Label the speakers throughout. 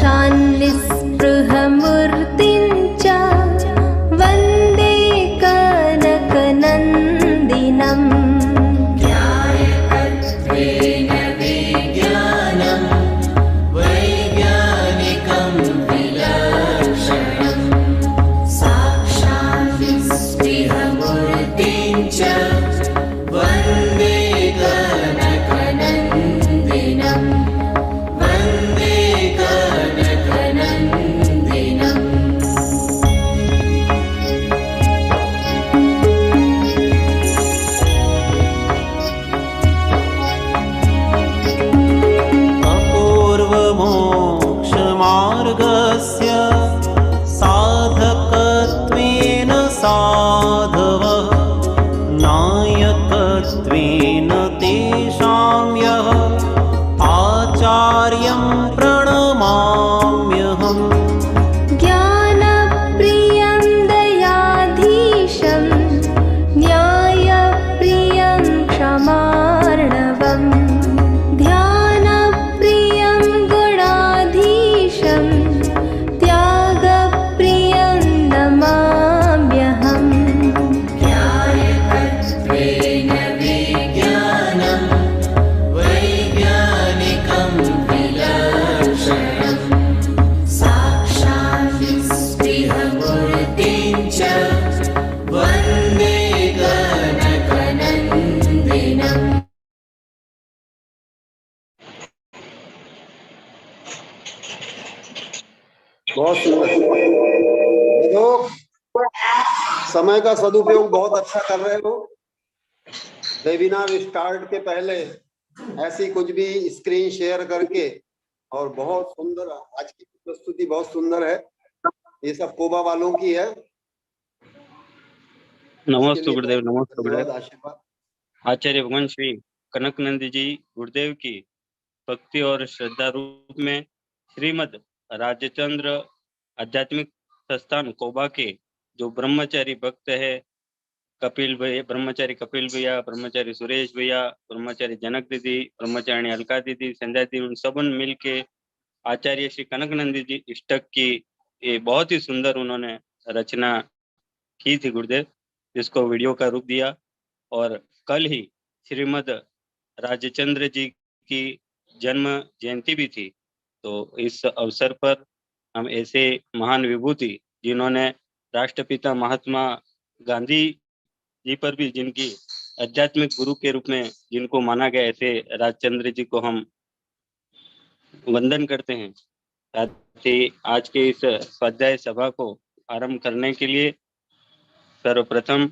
Speaker 1: साक्षान्निःस्पृहमूर्तिं च वन्दे कनकनन्दिनम्
Speaker 2: न्यायकत्वेन विज्ञानं वैज्ञानिकं विलक्षणं साक्षान्निःस्पृहमूर्तिं च वन्दे कनकनन्दिनं वन्दे कनकनन्दिनम्।
Speaker 3: अपूर्वमोक्षमार्गस्य साधकत्वेन साधवः नायकत्वेन तेषां यः आचार्यं प्रणमाम्यहम्।
Speaker 1: ज्ञानप्रियं दयाधीशं न्यायप्रियं क्षमार्णवम् ध्यानप्रियं गुणाधीशं त्यागप्रियं नमाम्यहम्।
Speaker 2: न्यायकत्वेन विज्ञानं वैज्ञानिकं विलक्षणं साक्षान्निःस्पृहमूर्तिं च वन्दे कनकनन्दिनम्।
Speaker 4: बहुत सुंदर। देखो, समय का सदुपयोग बहुत अच्छा कर रहे हो। वेबिनार स्टार्ट के पहले ऐसी कुछ भी स्क्रीन शेयर करके, और बहुत सुंदर आज की प्रस्तुति बहुत सुंदर है। ये सब कोबा वालों की है।
Speaker 5: नमस्ते गुरुदेव, नमस्ते
Speaker 4: धन्यवाद,
Speaker 5: गुरुदेव।
Speaker 4: आशीर्वाद।
Speaker 5: आचार्य भगवान श्री कनकनंदी जी गुरुदेव की भक्ति और श्रद्धा रूप में श्रीमद राजचंद्र आध्यात्मिक संस्थान कोबा के जो ब्रह्मचारी भक्त है, कपिल भैया, ब्रह्मचारी कपिल भैया, ब्रह्मचारी सुरेश भैया, ब्रह्मचारी जनक दीदी, ब्रह्मचारिणी अलका दीदी, संध्या दीदी, उन सबन मिलके आचार्य श्री कनकनंदी जी इष्टक की ये बहुत ही सुंदर उन्होंने रचना की थी गुरुदेव, जिसको वीडियो का रूप दिया। और कल ही श्रीमद राजचंद्र जी की जन्म जयंती भी थी। तो इस अवसर पर हम ऐसे महान विभूति जिन्होंने राष्ट्रपिता महात्मा गांधी जी पर भी, जिनकी आध्यात्मिक गुरु के रूप में जिनको माना गया, ऐसे राजचंद्र जी को हम वंदन करते हैं। साथ ही आज के इस स्वाध्याय सभा को आरंभ करने के लिए सर्वप्रथम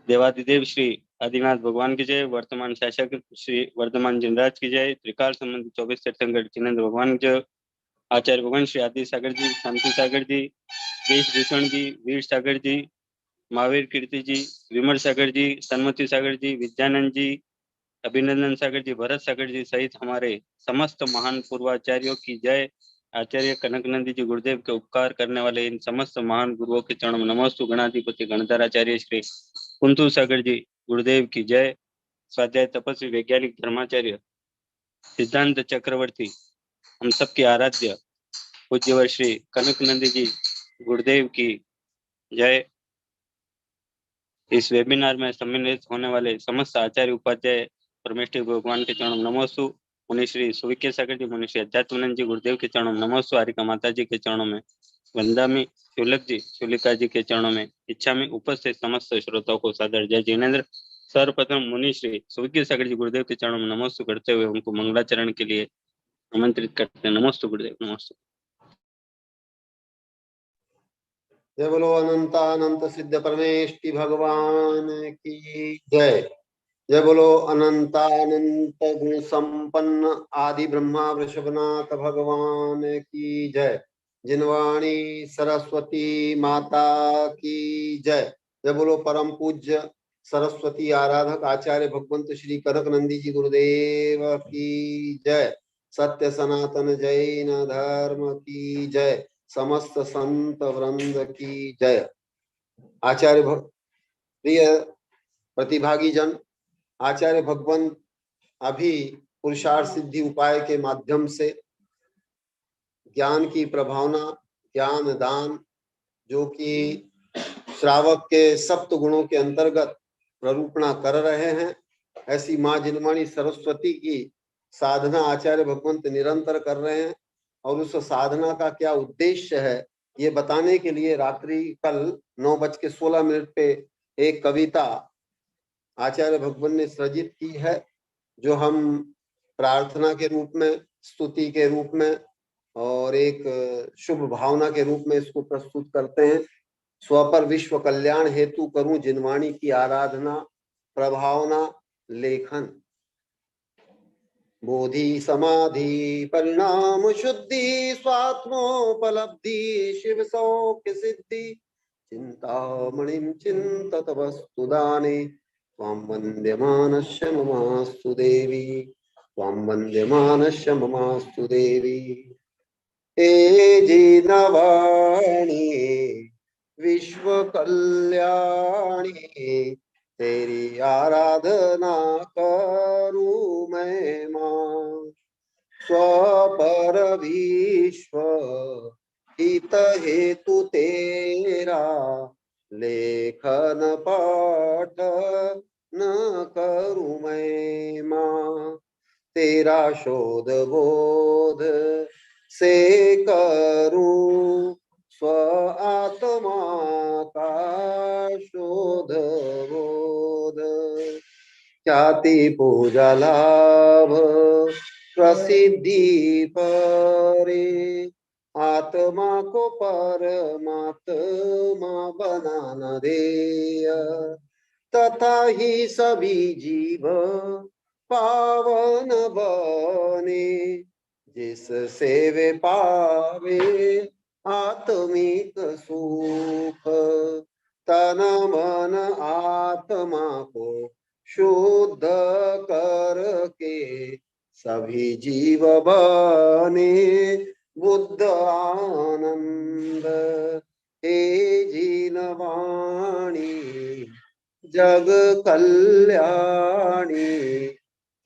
Speaker 5: देवादिदेव श्री आदिनाथ भगवान की जय, वर्तमान शासक श्री वर्धमान जिनराज की जय, त्रिकाल संबंधी 24 तीर्थंकर जिनेन्द्र भगवान की जय, आचार्य भगवान श्री आदि सागर जी, शांति सागर जी, देश भूषण जी, वीर सागर जी, महावीर कीर्ति जी, विमल सागर जी, सन्मति सागर जी, विद्यानंद जी, अभिनंदन सागर जी, भरत सागर जी सहित हमारे समस्त महान पूर्वाचार्यों की जय। आचार्य कनकनंदी जी गुरुदेव के उपकार करने वाले इन समस्त महान गुरुओं के चरणों में नमस्तु। गणाधिपति गणधराचार्य श्री कुंतु सागर जी गुरुदेव की जय। स्वाध्याय तपस्वी वैज्ञानिक धर्माचार्य सिद्धांत चक्रवर्ती हम सबके आराध्य पूज्यवर श्री कनकनंदी जी गुरुदेव की जय। इस वेबिनार में सम्मिलित होने वाले समस्त आचार्य उपाध्याय परमेश्वर भगवान के चरणों में नमोस्तु। मुनि श्री सुविके सागर जी, मुनि श्री अध्यात्मानंद जी गुरुदेव के चरणों में नमोस्तु। हारिका माता जी के चरणों में वंदामी, शुलक जी शुलिका जी के चरणों में इच्छा में उपस्थित समस्त श्रोताओं को सादर जय जिनेन्द्र। सर्वप्रथम मुनि श्री सुविके सागर जी गुरुदेव के चरणों में नमोस्तु करते हुए उनको मंगलाचरण के लिए आमंत्रित करते हैं। नमोस्तु गुरुदेव, नमोस्तु।
Speaker 4: जय बोलो अनंत सिद्ध परमेष्टि भगवान की जय। जय बोलो अनंत गुण संपन्न आदि ब्रह्मा वृषभनाथ भगवान की जय। जिनवाणी सरस्वती माता की जय। जय बोलो परम पूज्य सरस्वती आराधक आचार्य भगवंत श्री कनकनंदी जी गुरुदेव की जय। सत्य सनातन जैन धर्म की जय। समस्त संत वृंद की जय। आचार्य प्रिय प्रतिभागी जन, आचार्य भगवंत अभी पुरुषार्थ सिद्धि उपाय के माध्यम से ज्ञान की प्रभावना, ज्ञान दान, जो कि श्रावक के सप्त गुणों के अंतर्गत प्ररूपणा कर रहे हैं, ऐसी माँ जिनवाणी सरस्वती की साधना आचार्य भगवंत निरंतर कर रहे हैं। और उस साधना का क्या उद्देश्य है ये बताने के लिए रात्रि कल 9:16 पे एक कविता आचार्य भगवान ने सृजित की है, जो हम प्रार्थना के रूप में, स्तुति के रूप में और एक शुभ भावना के रूप में इसको प्रस्तुत करते हैं। स्वपर विश्व कल्याण हेतु करूं जिनवाणी की आराधना, प्रभावना लेखन। बोधि समाधि परिणाम शुद्धि स्वात्मोपलब्धि शिव सौख्य सिद्धि चिंतामणिं चिंतत वस्तु दाने त्वां वन्द्यमानस्य ममास्तु देवी, त्वां वन्द्यमानस्य ममास्तु देवी। हे जिनवाणी विश्व कल्याणी तेरी आराधना करूं मैं मां। स्वपर विश्व हित हेतु तेरा लेखन पठन करूं मैं मां। तेरा शोध बोध से करूं स्व आत्मा का शोध बोध। ख्याति पूजा लाभ प्रसिद्धि परे आत्मा को परमात्मा बनाना देय। तथा ही सभी जीव पावन बने जिससे वे पावे आत्मिक सुख। तन मन आत्मा को शुद्ध करके सभी जीव बने बुद्ध आनंद। हे जिनवाणी जग कल्याणी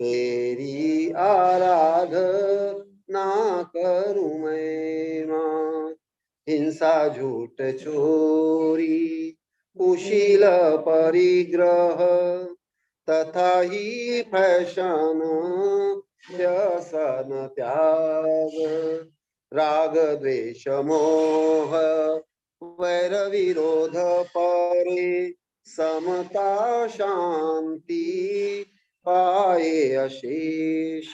Speaker 4: तेरी आराधना करूं मैं मां। हिंसा झूठ चोरी कुशील परिग्रह तथा ही फैशन व्यसन त्याग। राग द्वेष मोह वैर विरोध परे समता शांति पाए अशेष।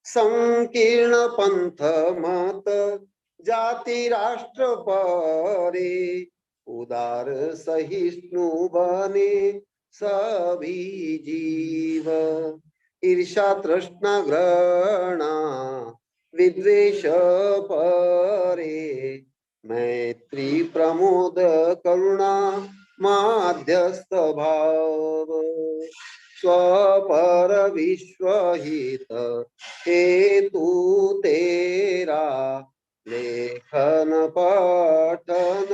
Speaker 4: संकीर्ण पंथ मत जाति राष्ट्र परे उदार सहिष्णु बने सभी जीव। ईर्षा तृष्णा घृणा विद्वेष परे मैत्री प्रमोद करुणा माध्यस्थ भाव। स्वपर विश्व हित हेतु तेरा लेखन पठन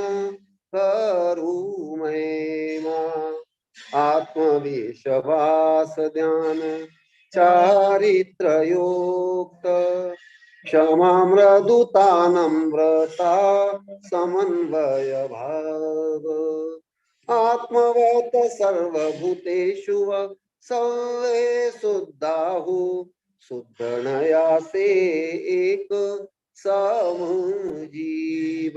Speaker 4: करूं मैं मां। आत्मविश्वास ध्यान चारित्र युक्त क्षमा मृदुता नम्रता समन्वय भाव। आत्मवत सर्वभूतेषु सर्वे शुद्धाहु शुद्धनया से एक समजीव।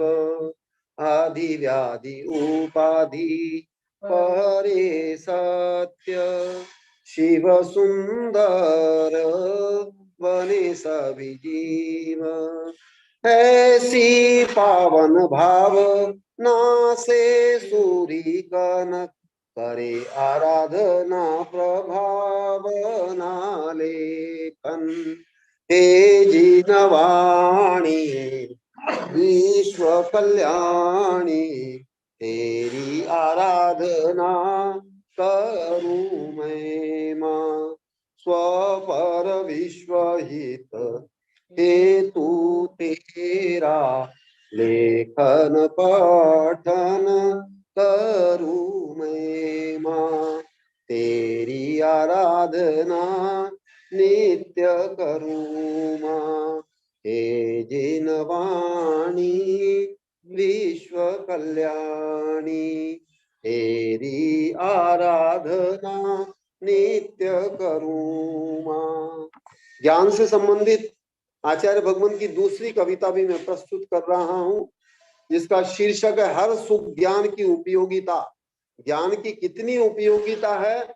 Speaker 4: आदि व्याधि उपाधि परे सत्य शिव सुंदर बने सभी जीव। ऐसी पावन भाव ना से सूरी कनक करे आराधना प्रभावना लेखन। हे जिनवाणी विश्व कल्याणी तेरी आराधना करूं मैं मां। स्वपर विश्व हित हेतु तेरा लेखन पठन करूं मैं मां। तेरी आराधना नित्य करूं मां। हे जिनवाणी विश्व कल्याणी, तेरी आराधना नित्य करूं मां। ज्ञान से संबंधित आचार्य भगवान की दूसरी कविता भी मैं प्रस्तुत कर रहा हूं, जिसका शीर्षक है हर सुख ज्ञान की उपयोगिता। ज्ञान की कितनी उपयोगिता है,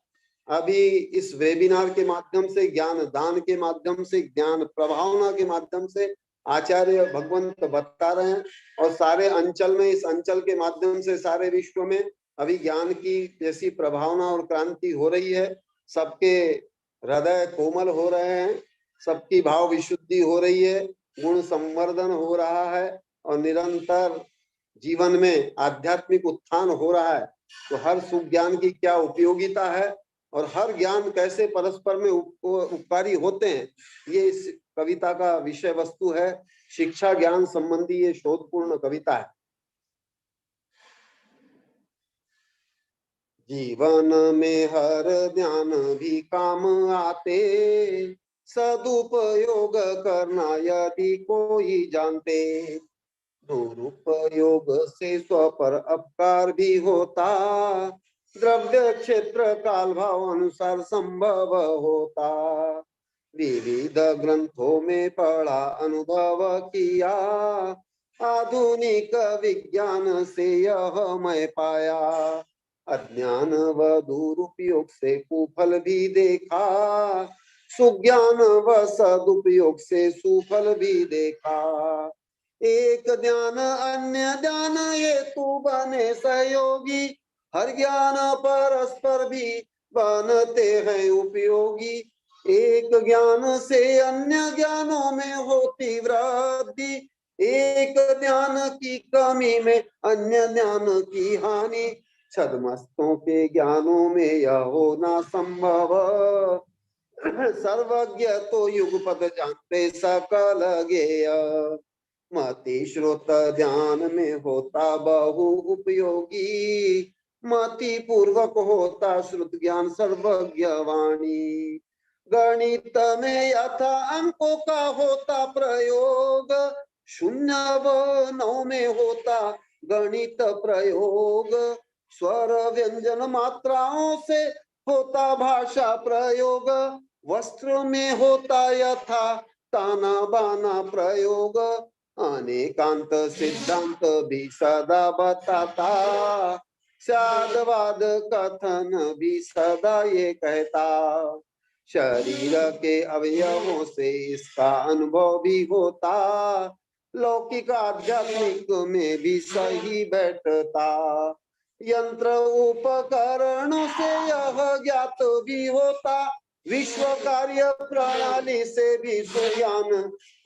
Speaker 4: अभी इस वेबिनार के माध्यम से, ज्ञान दान के माध्यम से, ज्ञान प्रभावना के माध्यम से आचार्य भगवंत बता रहे हैं। और सारे अंचल में, इस अंचल के माध्यम से सारे विश्व में अभी ज्ञान की जैसी प्रभावना और क्रांति हो रही है। सबके हृदय कोमल हो रहे हैं, सबकी भाव विशुद्धि हो रही है, गुण संवर्धन हो रहा है और निरंतर जीवन में आध्यात्मिक उत्थान हो रहा है। तो हर सुख ज्ञान की क्या उपयोगिता है और हर ज्ञान कैसे परस्पर में उपकारी होते हैं, ये इस कविता का विषय वस्तु है। शिक्षा ज्ञान संबंधी ये शोधपूर्ण कविता है। जीवन में हर ज्ञान भी काम आते, सदुपयोग करना यदि कोई जानते, दुरुपयोग से स्व पर अपकार भी होता, द्रव्य क्षेत्र काल भाव अनुसार संभव होता। विविध ग्रंथों में पढ़ा अनुभव किया, आधुनिक विज्ञान से यह मैं पाया, अज्ञान व दुरुपयोग से कुफल भी देखा, सुज्ञान व सदुपयोग से सुफल भी देखा। एक ज्ञान अन्य ज्ञान ये तू बने सहयोगी, हर ज्ञान परस्पर भी बनते हैं उपयोगी। एक ज्ञान से अन्य ज्ञानों में होती वृद्धि, एक ज्ञान की कमी में अन्य ज्ञान की हानि। छद्मस्तों के ज्ञानों में यह होना संभव, सर्वज्ञ तो युगपद जानते सकल ज्ञेय। मति श्रोत ध्यान में होता बहु उपयोगी, मति पूर्वक होता श्रुत ज्ञान सर्वज्ञ वाणी। गणित में यथा अंकों का होता प्रयोग, शून्य व नौ में होता गणित प्रयोग। स्वर व्यंजन मात्राओं से होता भाषा प्रयोग, वस्त्र में होता यथा ताना बाना प्रयोग। अनेकांत सिद्धांत भी सदा बताता, साधवाद कथन भी सदा ये कहता। शरीर के अवयवों से इसका अनुभव भी होता, लौकिक आध्यात्मिक में भी सही बैठता। यंत्र उपकरणों से यह ज्ञात भी होता, विश्व कार्य प्रणाली से भी सुज्ञान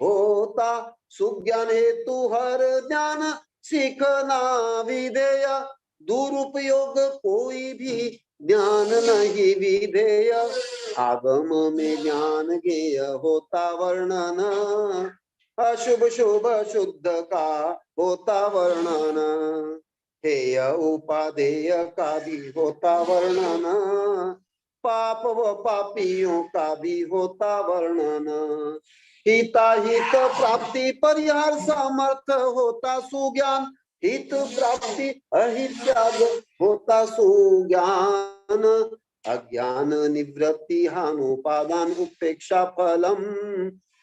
Speaker 4: होता। सुज्ञान हेतु हर ज्ञान सीखना विधेय, दुरुपयोग कोई भी ज्ञान नहीं विधेय। आगम में ज्ञान ज्ञेय होता वर्णन, अशुभ शुभ शुद्ध का होता वर्णन। हेय उपादेय का भी होता वर्णन, पाप व पापियों का भी होता वर्णन। हिताहित प्राप्ति परिहार समर्थ होता सुज्ञान, हित प्राप्ति अहित त्याग होता सुज्ञान। अज्ञान निवृत्ति हान उपादान उपेक्षा फलम,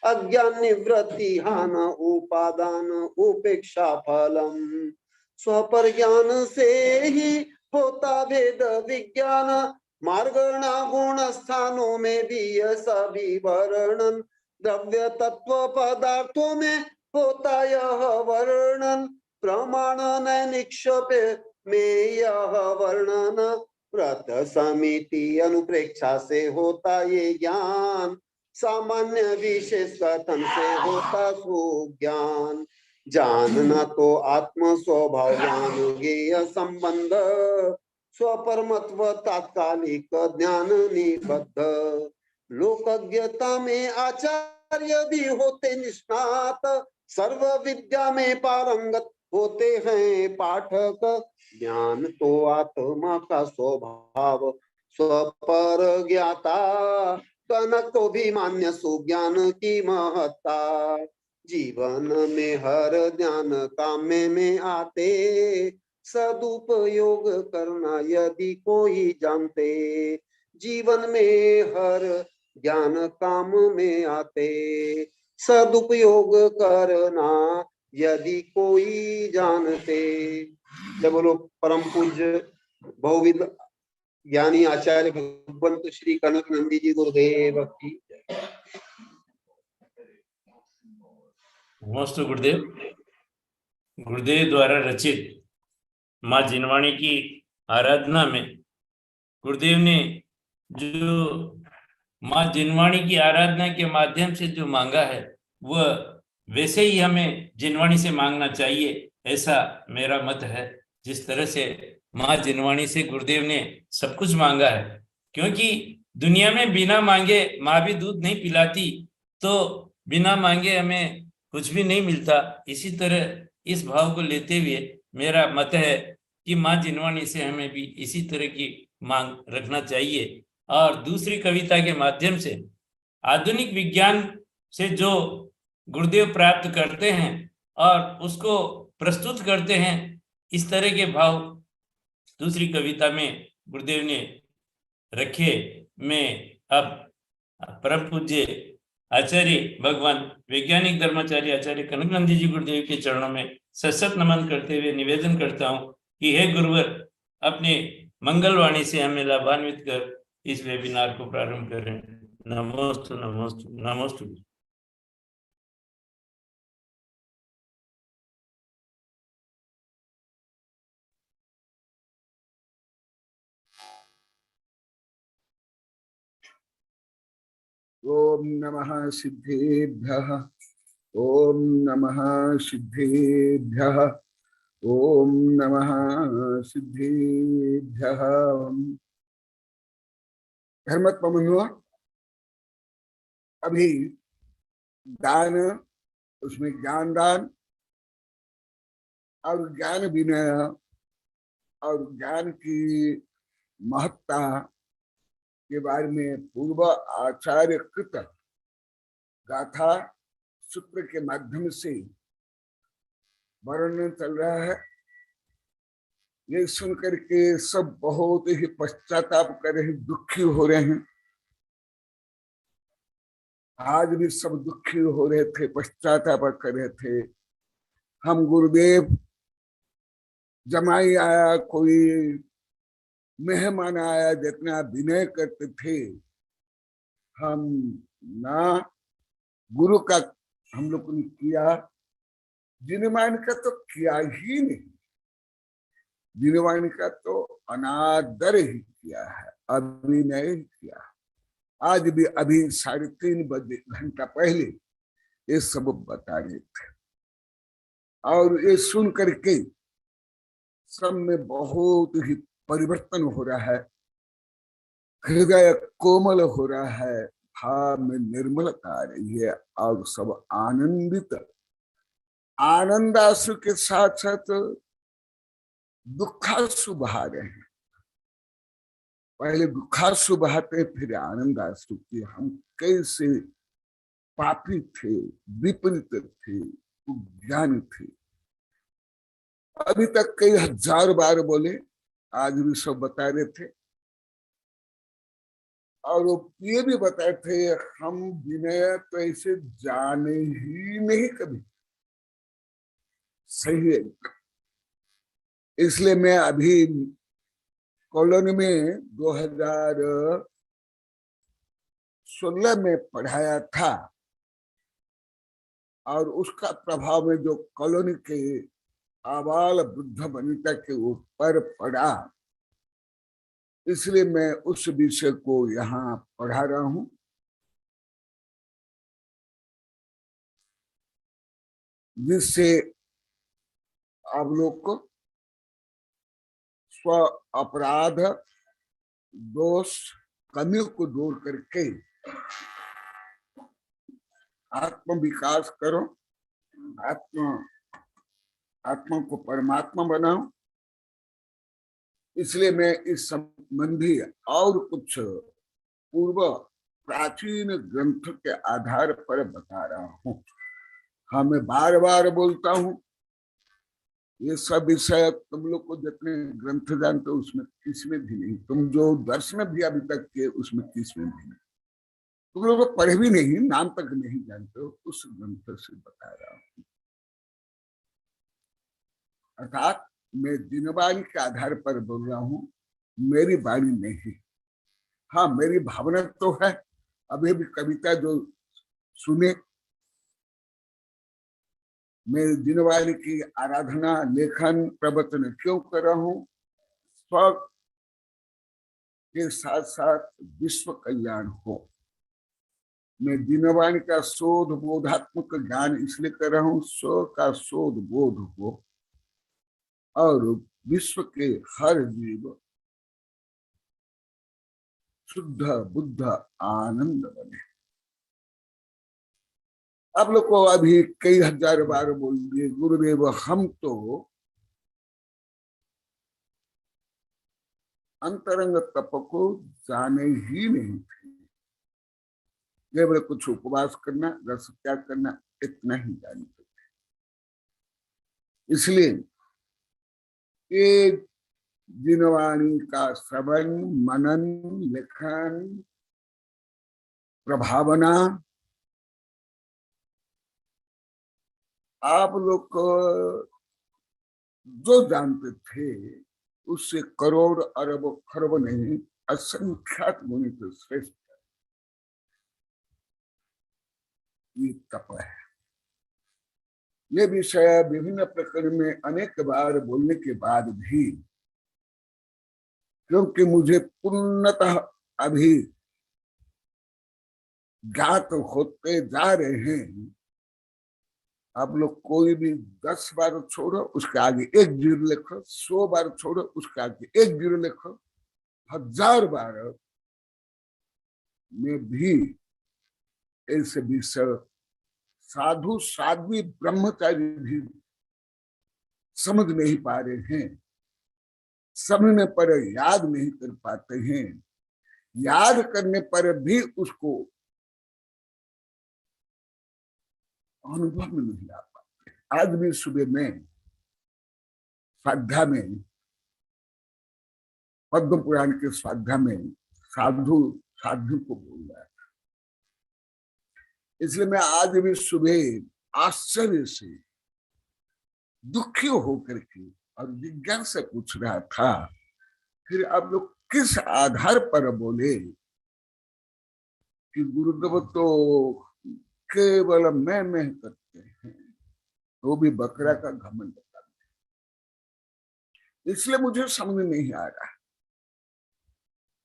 Speaker 4: अज्ञान निवृत्ति हान उपादान उपेक्षा फलम। स्वपर ज्ञान से ही होता भेद विज्ञान, मार्गणा गुण स्थानों में भी यह सभी वर्णन। द्रव्य तत्व पदार्थों में होता यह वर्णन, प्रमाण निक्षेप में यह वर्णन। प्रत समिति अनुप्रेक्षा से होता ये ज्ञान, सामान्य विशेष कथन से होता सुज्ञान। जानना तो आत्म स्वभाव ज्ञान ज्ञेय संबंध, स्वपरमत्व तात्कालिक ज्ञान निबद्ध। लोकज्ञता में आचार्य भी होते निष्णात, सर्व विद्या में पारंगत होते हैं पाठक। ज्ञान तो आत्मा का स्वभाव स्वपर ज्ञाता, कनक को भी मान्य सुज्ञान की महत्ता। जीवन में हर ज्ञान काम में आते, सदुपयोग करना यदि कोई जानते। जीवन में हर ज्ञान काम में आते, सदुपयोग करना यदि कोई जानते। जब बोलो परम पूज्य बहुविध ज्ञानी आचार्य भगवंत श्री कनक नंदी जी गुरुदेव की।
Speaker 6: नमस्ते गुरुदेव। गुरुदेव द्वारा रचित माँ जिनवाणी की आराधना में गुरुदेव ने जो माँ जिनवाणी की आराधना के माध्यम से जो मांगा है वह वैसे ही हमें जिनवाणी से मांगना चाहिए, ऐसा मेरा मत है। जिस तरह से माँ जिनवाणी से गुरुदेव ने सब कुछ मांगा है, क्योंकि दुनिया में बिना मांगे माँ भी दूध नहीं पिलाती, तो बिना मांगे हमें कुछ भी नहीं मिलता। इसी तरह इस भाव को लेते हुए मेरा मत है कि माँ जिनवाणी से हमें भी इसी तरह की मांग रखना चाहिए। और दूसरी कविता के माध्यम से आधुनिक विज्ञान से जो गुरुदेव प्राप्त करते हैं और उसको प्रस्तुत करते हैं, इस तरह के भाव दूसरी कविता में गुरुदेव ने रखे। मैं अब परम पूज्य आचार्य भगवान वैज्ञानिक धर्माचार्य आचार्य कनकनंदी जी गुरुदेव के चरणों में सशक्त नमन करते हुए निवेदन करता हूँ कि हे गुरुवर, अपने मंगलवाणी से हमें लाभान्वित कर इस वेबिनार को प्रारंभ करें। नमोस्तु नमोस्तु नमोस्तु।
Speaker 7: ओम नमः सिद्धेभ्यः, ओम नमः सिद्धेभ्यः, ओम नमः सिद्धेभ्यः। धर्मत्मनुआ, अभी दान, उसमें ज्ञान दान और ज्ञान विनय और ज्ञान की महत्ता के बारे में पूर्व आचार्य कृत गाथा सूत्र के माध्यम से वर्णन चल रहा है। ये सुनकर के सब बहुत ही पश्चाताप कर रहे, दुखी हो रहे हैं। आज भी सब दुखी हो रहे थे, पश्चाताप कर रहे थे। हम गुरुदेव जमाई आया, कोई मेहमान आया, जितना विनय करते थे, हम ना गुरु का हम लोग ने किया, जिनवाणी का तो किया ही नहीं। जिनवाणी का तो अनादर ही किया है, अभिनय किया। आज भी अभी 3:30 घंटा पहले ये सब बता रहे थे, और ये सुन करके सब में बहुत ही परिवर्तन हो रहा है। हृदय कोमल हो रहा है, भाव में निर्मलता आ रही है, और सब आनंदित, आनंदाश्रु के साथ साथ दुखाश्रु बहा रहे हैं। पहले दुखाश्रु बहाते, फिर आनंदाश्रु की। हम कैसे पापी थे, विपरीत थे, ज्ञानी थे। अभी तक कई हजार बार बोले, आज भी सब बता रहे थे। और वो ये भी बताए थे, हम विनय तो ऐसे जाने ही नहीं कभी। सही है। इसलिए मैं अभी कॉलोनी में 2016 में पढ़ाया था, और उसका प्रभाव में जो कॉलोनी के आबाल वृद्ध वनिता के ऊपर पड़ा, इसलिए मैं उस विषय को यहाँ पढ़ा रहा हूं। जिससे आप लोग को स्व अपराध दोष कमियों को दूर करके आत्म विकास करो, आत्मा को परमात्मा बनाओ। इसलिए मैं इस संबंधी और कुछ पूर्व प्राचीन ग्रंथ के आधार पर बता रहा हूं। हाँ, मैं बार बार बोलता हूं, ये सब विषय तुम लोग को जितने ग्रंथ जानते हो उसमें किसमें भी नहीं, तुम जो दर्शन भी अभी तक के उसमें किसमें भी नहीं, तुम लोग तो पढ़े भी नहीं, नाम तक नहीं जानते हो, उस ग्रंथ से बता रहा हूं। अर्थात मैं दिनवाणी के आधार पर बोल रहा हूं, मेरी वाणी नहीं। हाँ, मेरी भावना तो है। अभी भी कविता जो सुने, मैं दिनवाणी की आराधना, लेखन, प्रवचन क्यों कर रहा हूं? स्व के साथ साथ विश्व कल्याण हो। मैं दिनवाणी का शोध बोधात्मक ज्ञान इसलिए कर रहा हूं, स्व का शोध बोध हो और विश्व के हर जीव शुद्ध बुद्ध आनंद बने। आप लोग को अभी कई हजार बार बोल दिए, गुरुदेव हम तो अंतरंग तप को जाने ही नहीं थे, केवल कुछ उपवास करना, रस त्याग करना, इतना ही जानते थे। इसलिए ये दिनवाणी का श्रवण, मनन, लेखन, प्रभावना आप लोग को जो जानते थे उससे करोड़ अरब खरब नहीं, असंख्यात गुणित श्रेष्ठ ये तप है। ये विषय विभिन्न प्रकरण में अनेक बार बोलने के बाद भी, क्योंकि मुझे पूर्णतः अभी ज्ञात होते जा रहे हैं, आप लोग कोई भी 10 बार छोड़ो उसके आगे 1 जीरो लिखो, 100 बार छोड़ो उसके आगे 1 जीरो लिखो, 1000 बार में भी ऐसे विषय साधु साध्वी ब्रह्मचारी भी समझ नहीं पा रहे हैं, समझने पर याद नहीं कर पाते हैं, याद करने पर भी उसको अनुभव में नहीं आ पाते। आज भी सुबह में स्वाध्याय में, पद्म पुराण के स्वाध्याय में साधु को बोल रहा है। इसलिए मैं आज भी सुबह आश्चर्य से दुखी होकर के और जिज्ञासा से पूछ रहा था, फिर आप लोग किस आधार पर बोले कि गुरुदेव तो केवल मैं करते हैं, वो भी बकरा का घमंड करते हैं। इसलिए मुझे समझ नहीं आ रहा,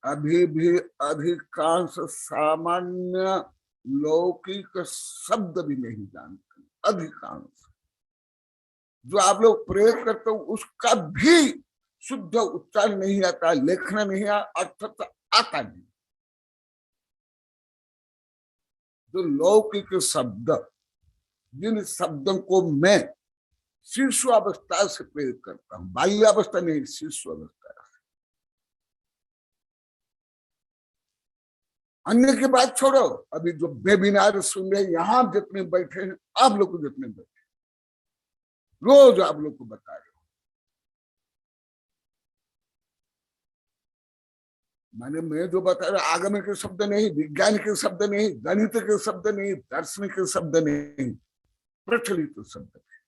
Speaker 7: अभी भी अधिकांश सामान्य लौकिक शब्द भी नहीं जानते, अधिकांश जो आप लोग प्रयोग करते हो उसका भी शुद्ध उच्चारण नहीं आता, लेखना नहीं आता, अर्थ आता नहीं। जो लौकिक शब्द, जिन शब्दों को मैं शिशुअवस्था से प्रयोग करता हूं, बाल्यावस्था नहीं, शिशुअवस्था। अन्य की बात छोड़ो, अभी जो वेबिनार सुन रहे यहां जितने बैठे हैं, आप लोग को जितने बैठे, रोज आप लोग को बता रहे हो, माने मैं जो बता रहा आगम के शब्द नहीं, विज्ञान के शब्द नहीं, गणित के शब्द नहीं, दर्शन के शब्द नहीं, प्रचलित शब्द नहीं।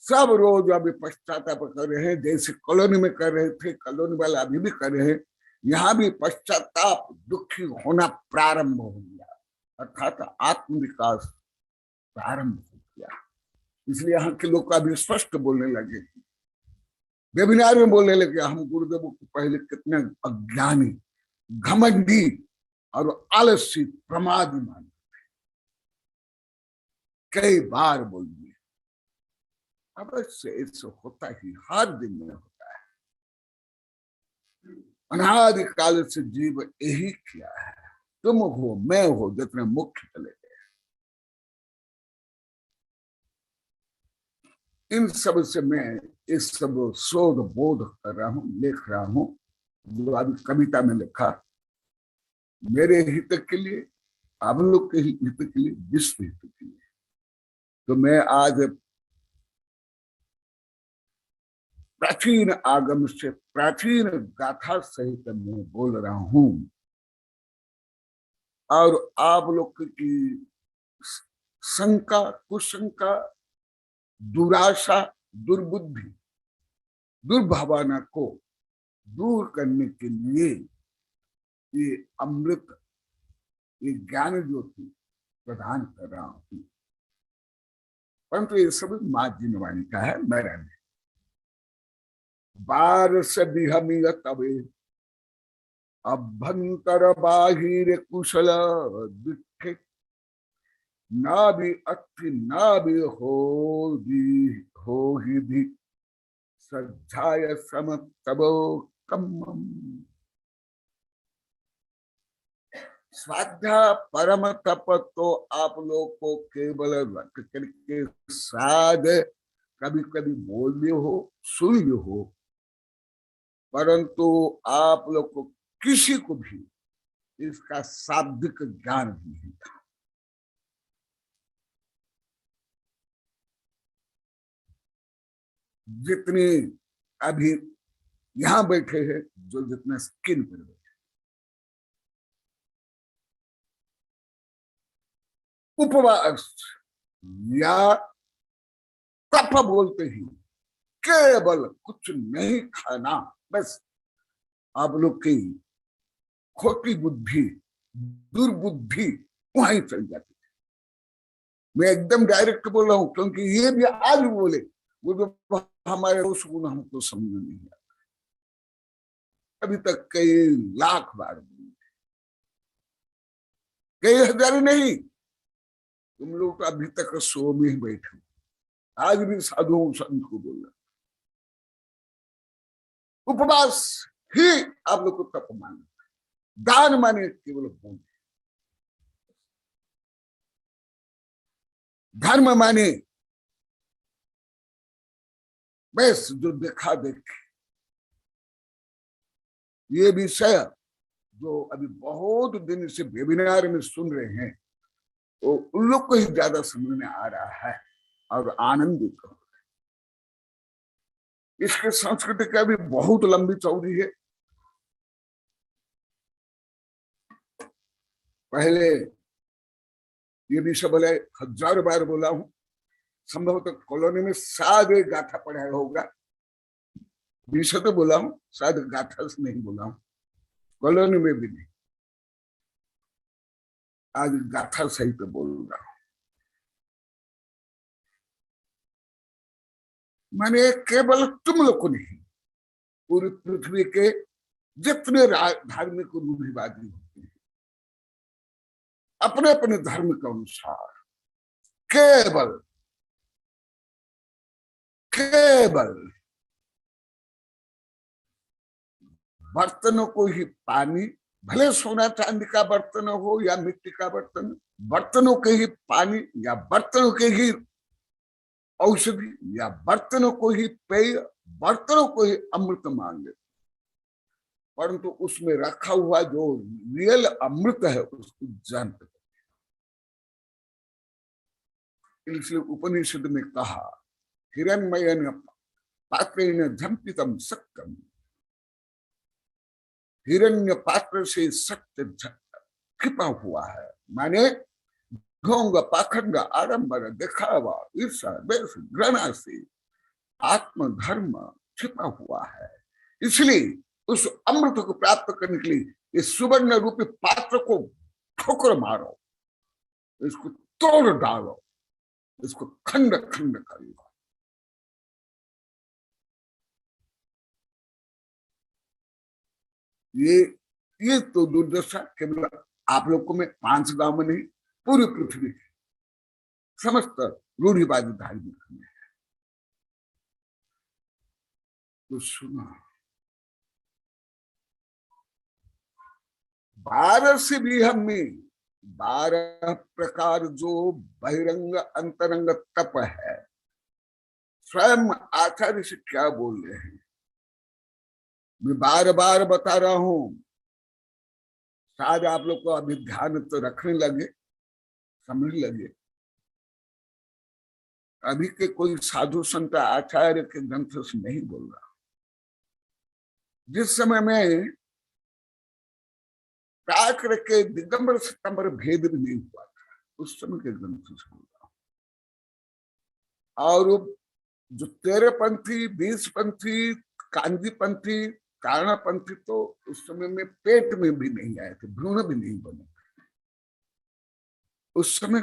Speaker 7: सब रोज अभी पश्चाताप कर रहे हैं, जैसे कॉलोनी में कर रहे थे, कॉलोनी वाले अभी भी कर रहे हैं, यहाँ भी पश्चाताप, दुखी होना प्रारंभ हो गया, अर्थात आत्म विकास प्रारंभ हो गया। इसलिए यहाँ के लोग अभी स्पष्ट बोलने लगे, वेबिनार में बोलने लगे, हम गुरुदेव को पहले कितने अज्ञानी, घमंडी और आलसी, प्रमादी मानते थे, कई बार बोल दिए। अवश्य ऐसा होता ही, हर दिन में होता है। अनादि काल से जीव यही किया है, तुम हो, मैं हो, जितने मुख्य चले गए, इन सब से मैं इस सब शोध बोध कर रहा हूं, लिख रहा हूं, जो अभी कविता में लिखा, मेरे हित के लिए आप लोग के हित के लिए, विश्व हित के लिए। तो मैं आज प्राचीन आगम से प्राचीन गाथा सहित मैं बोल रहा हूं, और आप लोग की शंका, कुशंका, दुराशा, दुर्बुद्धि, दुर्भावना को दूर करने के लिए ये अमृत, ये ज्ञान ज्योति प्रदान कर रहा हूं। परंतु ये सब मां जिनवाणी का है, मेरा नहीं। बार से बिहमिय तबे अभ्यंतर बाहिर कुशल दिखे, ना भी अति ना भी हो ही भी श्रद्धाय सम तबो कम्मम। श्रद्धा परम तप तो आप लोग को केवल रट करके साध कभी कभी बोल लियो हो, सुन लियो हो, परंतु आप लोग को किसी को भी इसका शाब्दिक ज्ञान नहीं था। जितने अभी यहां बैठे हैं, जो जितने स्किन पर बैठे, उपवास या तप बोलते ही केवल कुछ नहीं खाना, बस आप लोग की खोटी बुद्धि, दुर्बुद्धि वहीं चल जाती है। मैं एकदम डायरेक्ट बोल रहा हूं, क्योंकि ये भी आज बोले, वो जो हमारे दोष गुण हमको समझ नहीं आता। अभी तक कई लाख बार बोले, कई हजार नहीं, तुम लोग तो अभी तक सो में ही बैठे। आज भी साधुओं संत को बोल रहा, उपवास ही आप लोग को तप माने, दान माने केवल बोल, धर्म माने बस जो देखा देख। ये विषय जो अभी बहुत दिन से वेबिनार में सुन रहे हैं, तो उन लोग को ही ज्यादा समझ में आ रहा है और आनंदित हो रहे हैं। इसके संस्कृति का भी बहुत लंबी चौड़ी है। पहले ये विषय बोले, हजार बार बोला हूं, संभवतः कॉलोनी में शायद गाथा पढ़ाया होगा। विषय तो बोला हूं, शायद गाथा से नहीं बोला हूं, कॉलोनी में भी नहीं। आज गाथा सही तो बोल रहा हूं। मैंने केवल तुम लोग को नहीं, पूरी पृथ्वी के जितने धार्मिक रूढ़िवादी होते हैं, अपने अपने धर्म के अनुसार केवल बर्तनों को ही पानी, भले सोना चांदी का बर्तन हो या मिट्टी का बर्तन, बर्तनों के ही पानी या बर्तनों के ही औषधि या बर्तनों को ही पेय, बर्तनों को ही अमृत मान लेते, परंतु उसमें रखा हुआ जो रियल अमृत है उसको जानते। इसलिए उपनिषद में कहा, हिरण्मयेन पात्रेण झंपितम सत्यम, हिरण्य पात्र से सत्य छिपा हुआ है। माने ढोंग, पाखंड, आडंबर, दिखावा, ईर्षा, द्वेष, घृणा से आत्म धर्म छिपा हुआ है। इसलिए उस अमृत को प्राप्त करने के लिए इस सुवर्ण रूपी पात्र को ठोकर मारो, इसको तोड़ डालो, इसको खंड खंड कर लो। ये तो दुर्दशा केवल आप लोग को, मैं 5 गांव में नहीं, पूरी पृथ्वी की समस्त रूढ़िवादी धार्मिक में है। तो सुना, 12 से भी हमें 12 प्रकार जो बहिरंग अंतरंग तप है, स्वयं आचार्य से क्या बोल रहे हैं, मैं बार बार बता रहा हूं। शायद आप लोग को अभी ध्यान तो रखने लगे, समझ लगे। अभी के कोई साधु संत आचार्य के ग्रंथ से नहीं बोल रहा। जिस समय में प्राकृत के दिगंबर सितंबर भेद भी नहीं हुआ था, उस समय के ग्रंथ से बोल रहा हूं। और जो 13 पंथी, 20 पंथी, कांजी पंथी, कारणा पंथी तो उस समय में पेट में भी नहीं आए थे, भ्रूण भी नहीं बने थे। उस समय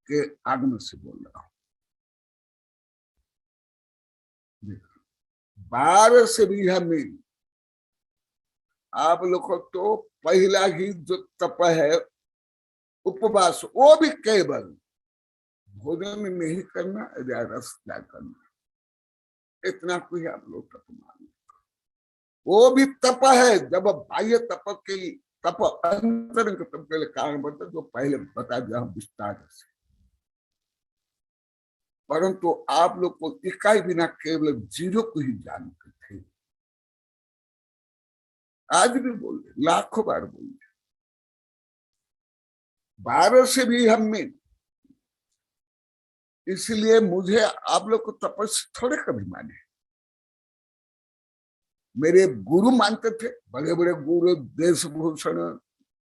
Speaker 7: के आगमन से बोल रहा हूं। 12 से भी हमें आप लोग को तो पहला ही जो तप है उपवास, वो भी केवल भोजन नहीं करना या रस त्याग करना, इतना कोई आप लोग तप मान, वो भी तप है। जब बाह्य तप के तप अंतरंग तप के लिए कारण बनता, जो पहले बता दिया विस्तार से। परंतु आप लोग को इकाई बिना केवल 0 को ही जानते थे। आज भी बोले, लाखों बार बोले। 12 से भी हमें, इसलिए मुझे आप लोग को तपस्या थोड़े कभी माने। मेरे गुरु मानते थे, बड़े बड़े गुरु, देशभूषण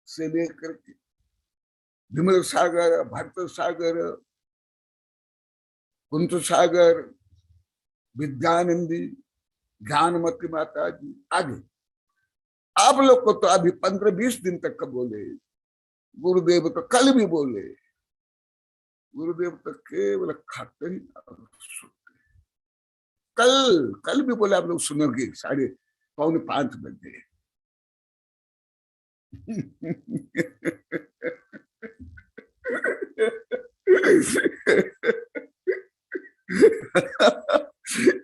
Speaker 7: से लेकर के विमल सागर, भरत सागर, कुंत सागर, विद्यानंदी, ज्ञानमती माता जी आगे। आप लोग को तो अभी 15-20 दिन तक बोले। गुरुदेव तो कल भी बोले। गुरुदेव तो केवल खाते ही कल भी बोले, आप लोग सुनोगे 4:45 बजे।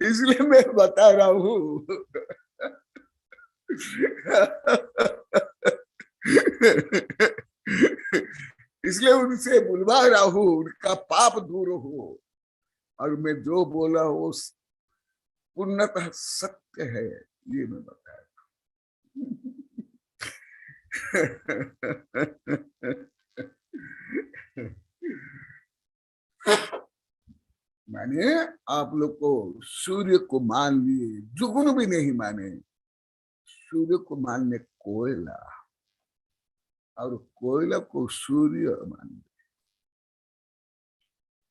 Speaker 7: इसलिए मैं बता रहा हूं। इसलिए उनसे बुलवा रहा हूं, उनका पाप दूर हो। और मैं जो बोला वो पूर्णतः सत्य है, ये मैं बताया। माने आप लोग को सूर्य को मान लिए, जुगुन भी नहीं माने। सूर्य को मानने कोयला, और कोयला को सूर्य मान ले।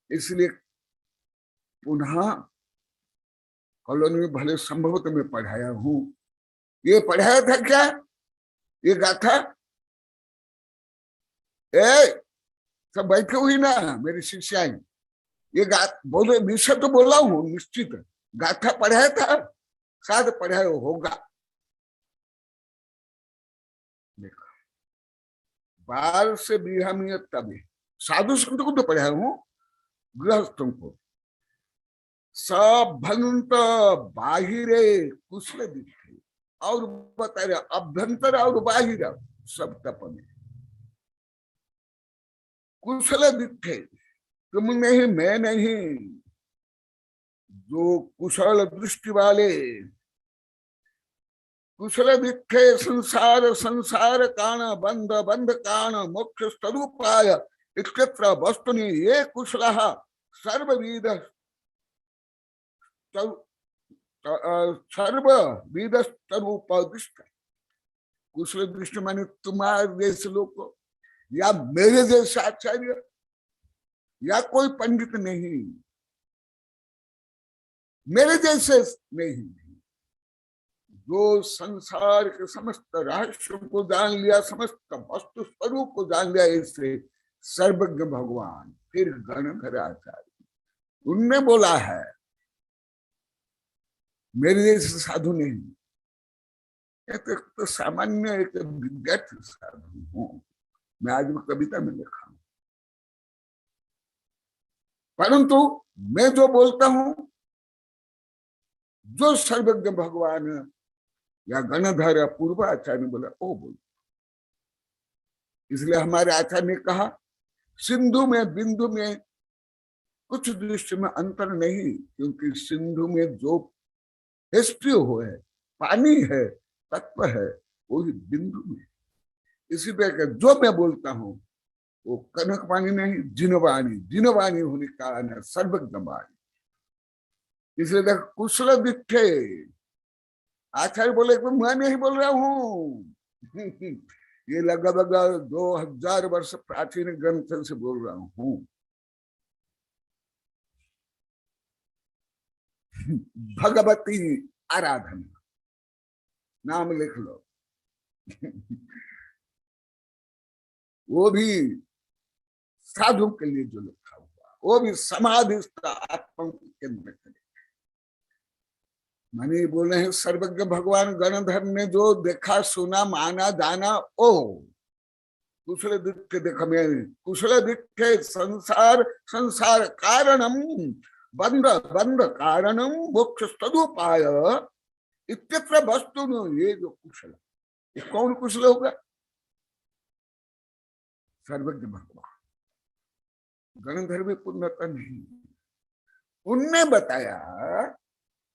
Speaker 7: इसलिए पुनः कॉलोनी में भले संभवतः मैं पढ़ाया हूं। ये पढ़ाया था क्या? ये गाथा सब बैठे हुई ना मेरी शिष्याएं, ये बोले विषय तो बोला हूं निश्चित। गाथा पढ़ाया था, शायद पढ़ाया होगा। देखो 12 से बिहामियत तभी साधु संत को तो पढ़ाया हूं, गृहस्थों को सब भनुंत बाहिरे कुशल दिखे, और बता रहे अभ्यंतर और बाहिर सब तपने कुशल दिखे। तुम नहीं, मैं नहीं, जो कुशल दृष्टि वाले कुशल दिखे। संसार संसार काण बंध बंध काण मोक्ष स्वरूपाय इत्यत्र वस्तुनि ये कुशलः सर्वविद स्वरूप दृष्ट। कुशल दृष्टि माने तुम्हारे जैसे लोग या मेरे जैसे आचार्य या कोई पंडित नहीं, मेरे जैसे नहीं, जो संसार के समस्त रहस्यों को जान लिया, समस्त वस्तु स्वरूप को जान लिया, इससे सर्वज्ञ भगवान। फिर गणधर आचार्य उनने बोला है, मेरे जैसे साधु नहीं, तो सामान्य एक विद्यार्थी साधु हूं। मैं आज भी कविता में लिखा हूं, परंतु मैं जो बोलता हूं, जो सर्वज्ञ भगवान या गणधर या पूर्वाचार्य बोला वो बोल। इसलिए हमारे आचार्य ने कहा, सिंधु में बिंदु में कुछ दृष्टि में अंतर नहीं, क्योंकि सिंधु में जो हिस्ट्री हो है, पानी है, तत्व है, वो ही बिंदु में। इसी पे जो मैं बोलता हूं वो कनक वाणी नहीं, जिनवाणी, जिनवाणी होने का कारण सर्वज्ञ वाणी। इसलिए देख कुशल दिखे, आचार्य बोले कि मैं नहीं बोल रहा हूं ये लगभग 2000 वर्ष प्राचीन ग्रंथ से बोल रहा हूं। भगवती आराधना नाम लिख लो वो भी साधु के लिए जो लिखा हुआ, वो भी समाधि आत्मा के केंद्र करे। माने बोले हैं सर्वज्ञ भगवान गणधर ने जो देखा सुना माना जाना ओ कुशल दिखे देखा मैं कुशल दिखे संसार संसार कारणम बंध बंध कारणम मोक्ष तदुपाय इत्यत्र वस्तु ये जो कुशल, ये कौन कुशल होगा? सर्वज्ञ भगवान। गणधर में पूर्णता नहीं। उनने बताया,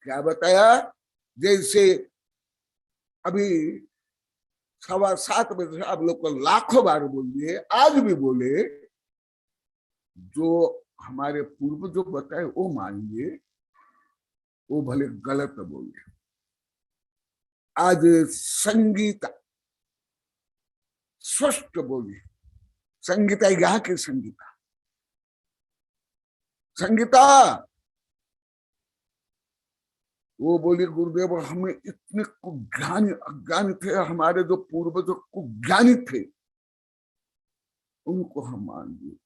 Speaker 7: क्या बताया? जैसे अभी 7:15 बजे आप लोग को लाखों बार बोल दिए, आज भी बोले, जो हमारे पूर्व जो बताए वो मानिए, वो भले गलत बोले। आज संगीता स्पष्ट बोली, संगीता यहाँ की संगीता, संगीता वो बोली गुरुदेव हमें इतने कुज्ञानी अज्ञानी थे, हमारे जो पूर्व जो कुज्ञानी थे उनको हम मान लिए थे।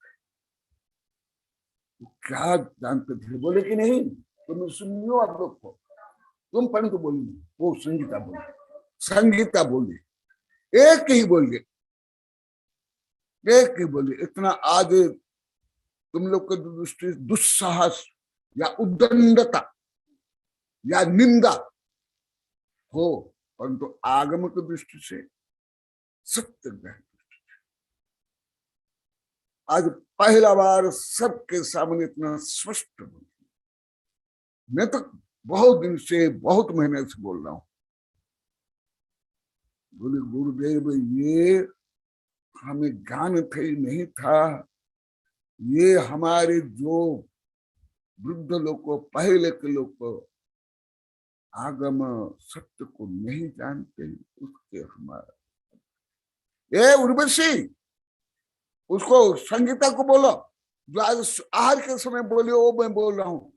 Speaker 7: क्या जानते थे? बोले कि नहीं तुम सुनियो आप लोग को, तुम परंतु बोली वो संगीता बोली, संगीता बोली, एक ही बोलिए, एक ही बोलिए। इतना आज तुम लोग के दृष्टि दुस्साहस या उद्दंडता या निंदा हो, परंतु आगम की दृष्टि से सत्य ग्रहण दृष्टि से आज पहला बार सबके सामने इतना स्पष्ट बोल। मैं तो बहुत दिन से, बहुत महीने से बोल रहा हूं, बोले गुरुदेव ये हमें ज्ञान थे नहीं था, ये हमारे जो वृद्ध लोग को, पहले के लोग को आगम सत्य को नहीं जानते, उसके हमारा ये उर्वशी उसको संगीता को बोलो जो आज आहार के समय बोले, वो मैं बोल रहा हूं।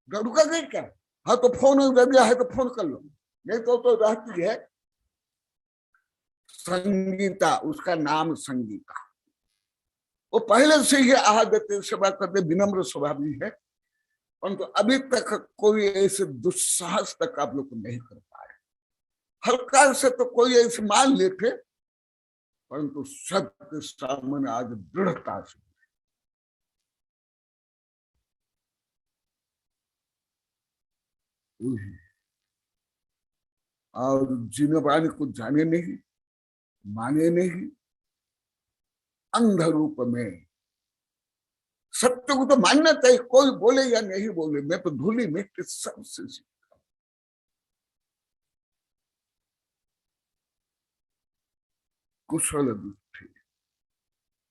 Speaker 7: रुका गई क्या? हाँ तो फोन दे दिया है तो फोन कर लो, नहीं तो रहती है संगीता, उसका नाम संगीता। वो पहले से ही आहार देते, सेवा करते, विनम्र स्वभाव भी है, परंतु अभी तक कोई ऐसे दुस्साहस तक आप लोग नहीं कर पाए। हल्का से तो कोई ऐसे मान लेते, परंतु सबके सामने आज दृढ़ता से। और जिन वाणी को जाने नहीं, माने नहीं, अंध रूप में सत्य को तो मानना चाहिए, कोई बोले या नहीं बोले, मैं तो धूली मिट्टी सबसे सीखा। कुशल बुद्धि,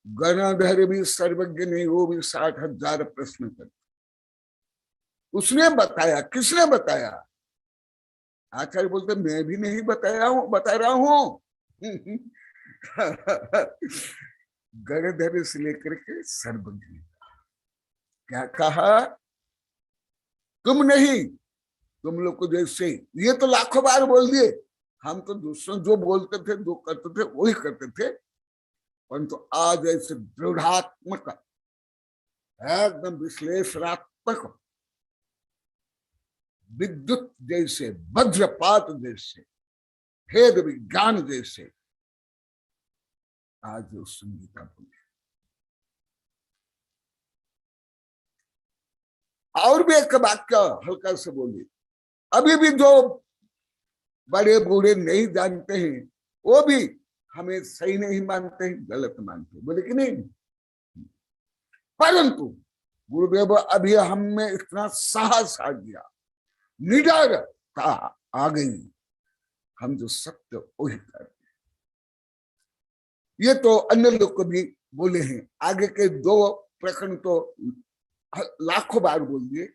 Speaker 7: गणधर भी सर्वज्ञ नहीं, वो भी 60,000 प्रश्न करते। उसने बताया, किसने बताया? आचार्य बोलते मैं भी नहीं बताया हूं, बता रहा हूं गणधर से लेकर के सर्वज्ञ। क्या कहा? तुम नहीं, तुम लोग को जैसे, ये तो लाखों बार बोल दिए, हम तो दूसरों जो बोलते थे, जो करते थे वही करते थे, परंतु आज ऐसे दृढ़ात्मक, एकदम विश्लेषणात्मक, विद्युत जैसे, वज्रपात जैसे, भेद विज्ञान जैसे आज उस संगीता बोले। और भी एक वाक्य हल्का से बोले, अभी भी जो बड़े बूढ़े नहीं जानते हैं वो भी हमें सही नहीं मानते हैं, गलत मानते हैं, बोले कि नहीं। परंतु गुरुदेव अभी हम में इतना साहस आ गया, निडरता आ गई, हम जो सत्य वही कर ये तो अन्य लोग को भी बोले हैं, आगे के 2 प्रकरण तो लाखों बार बोल दिए,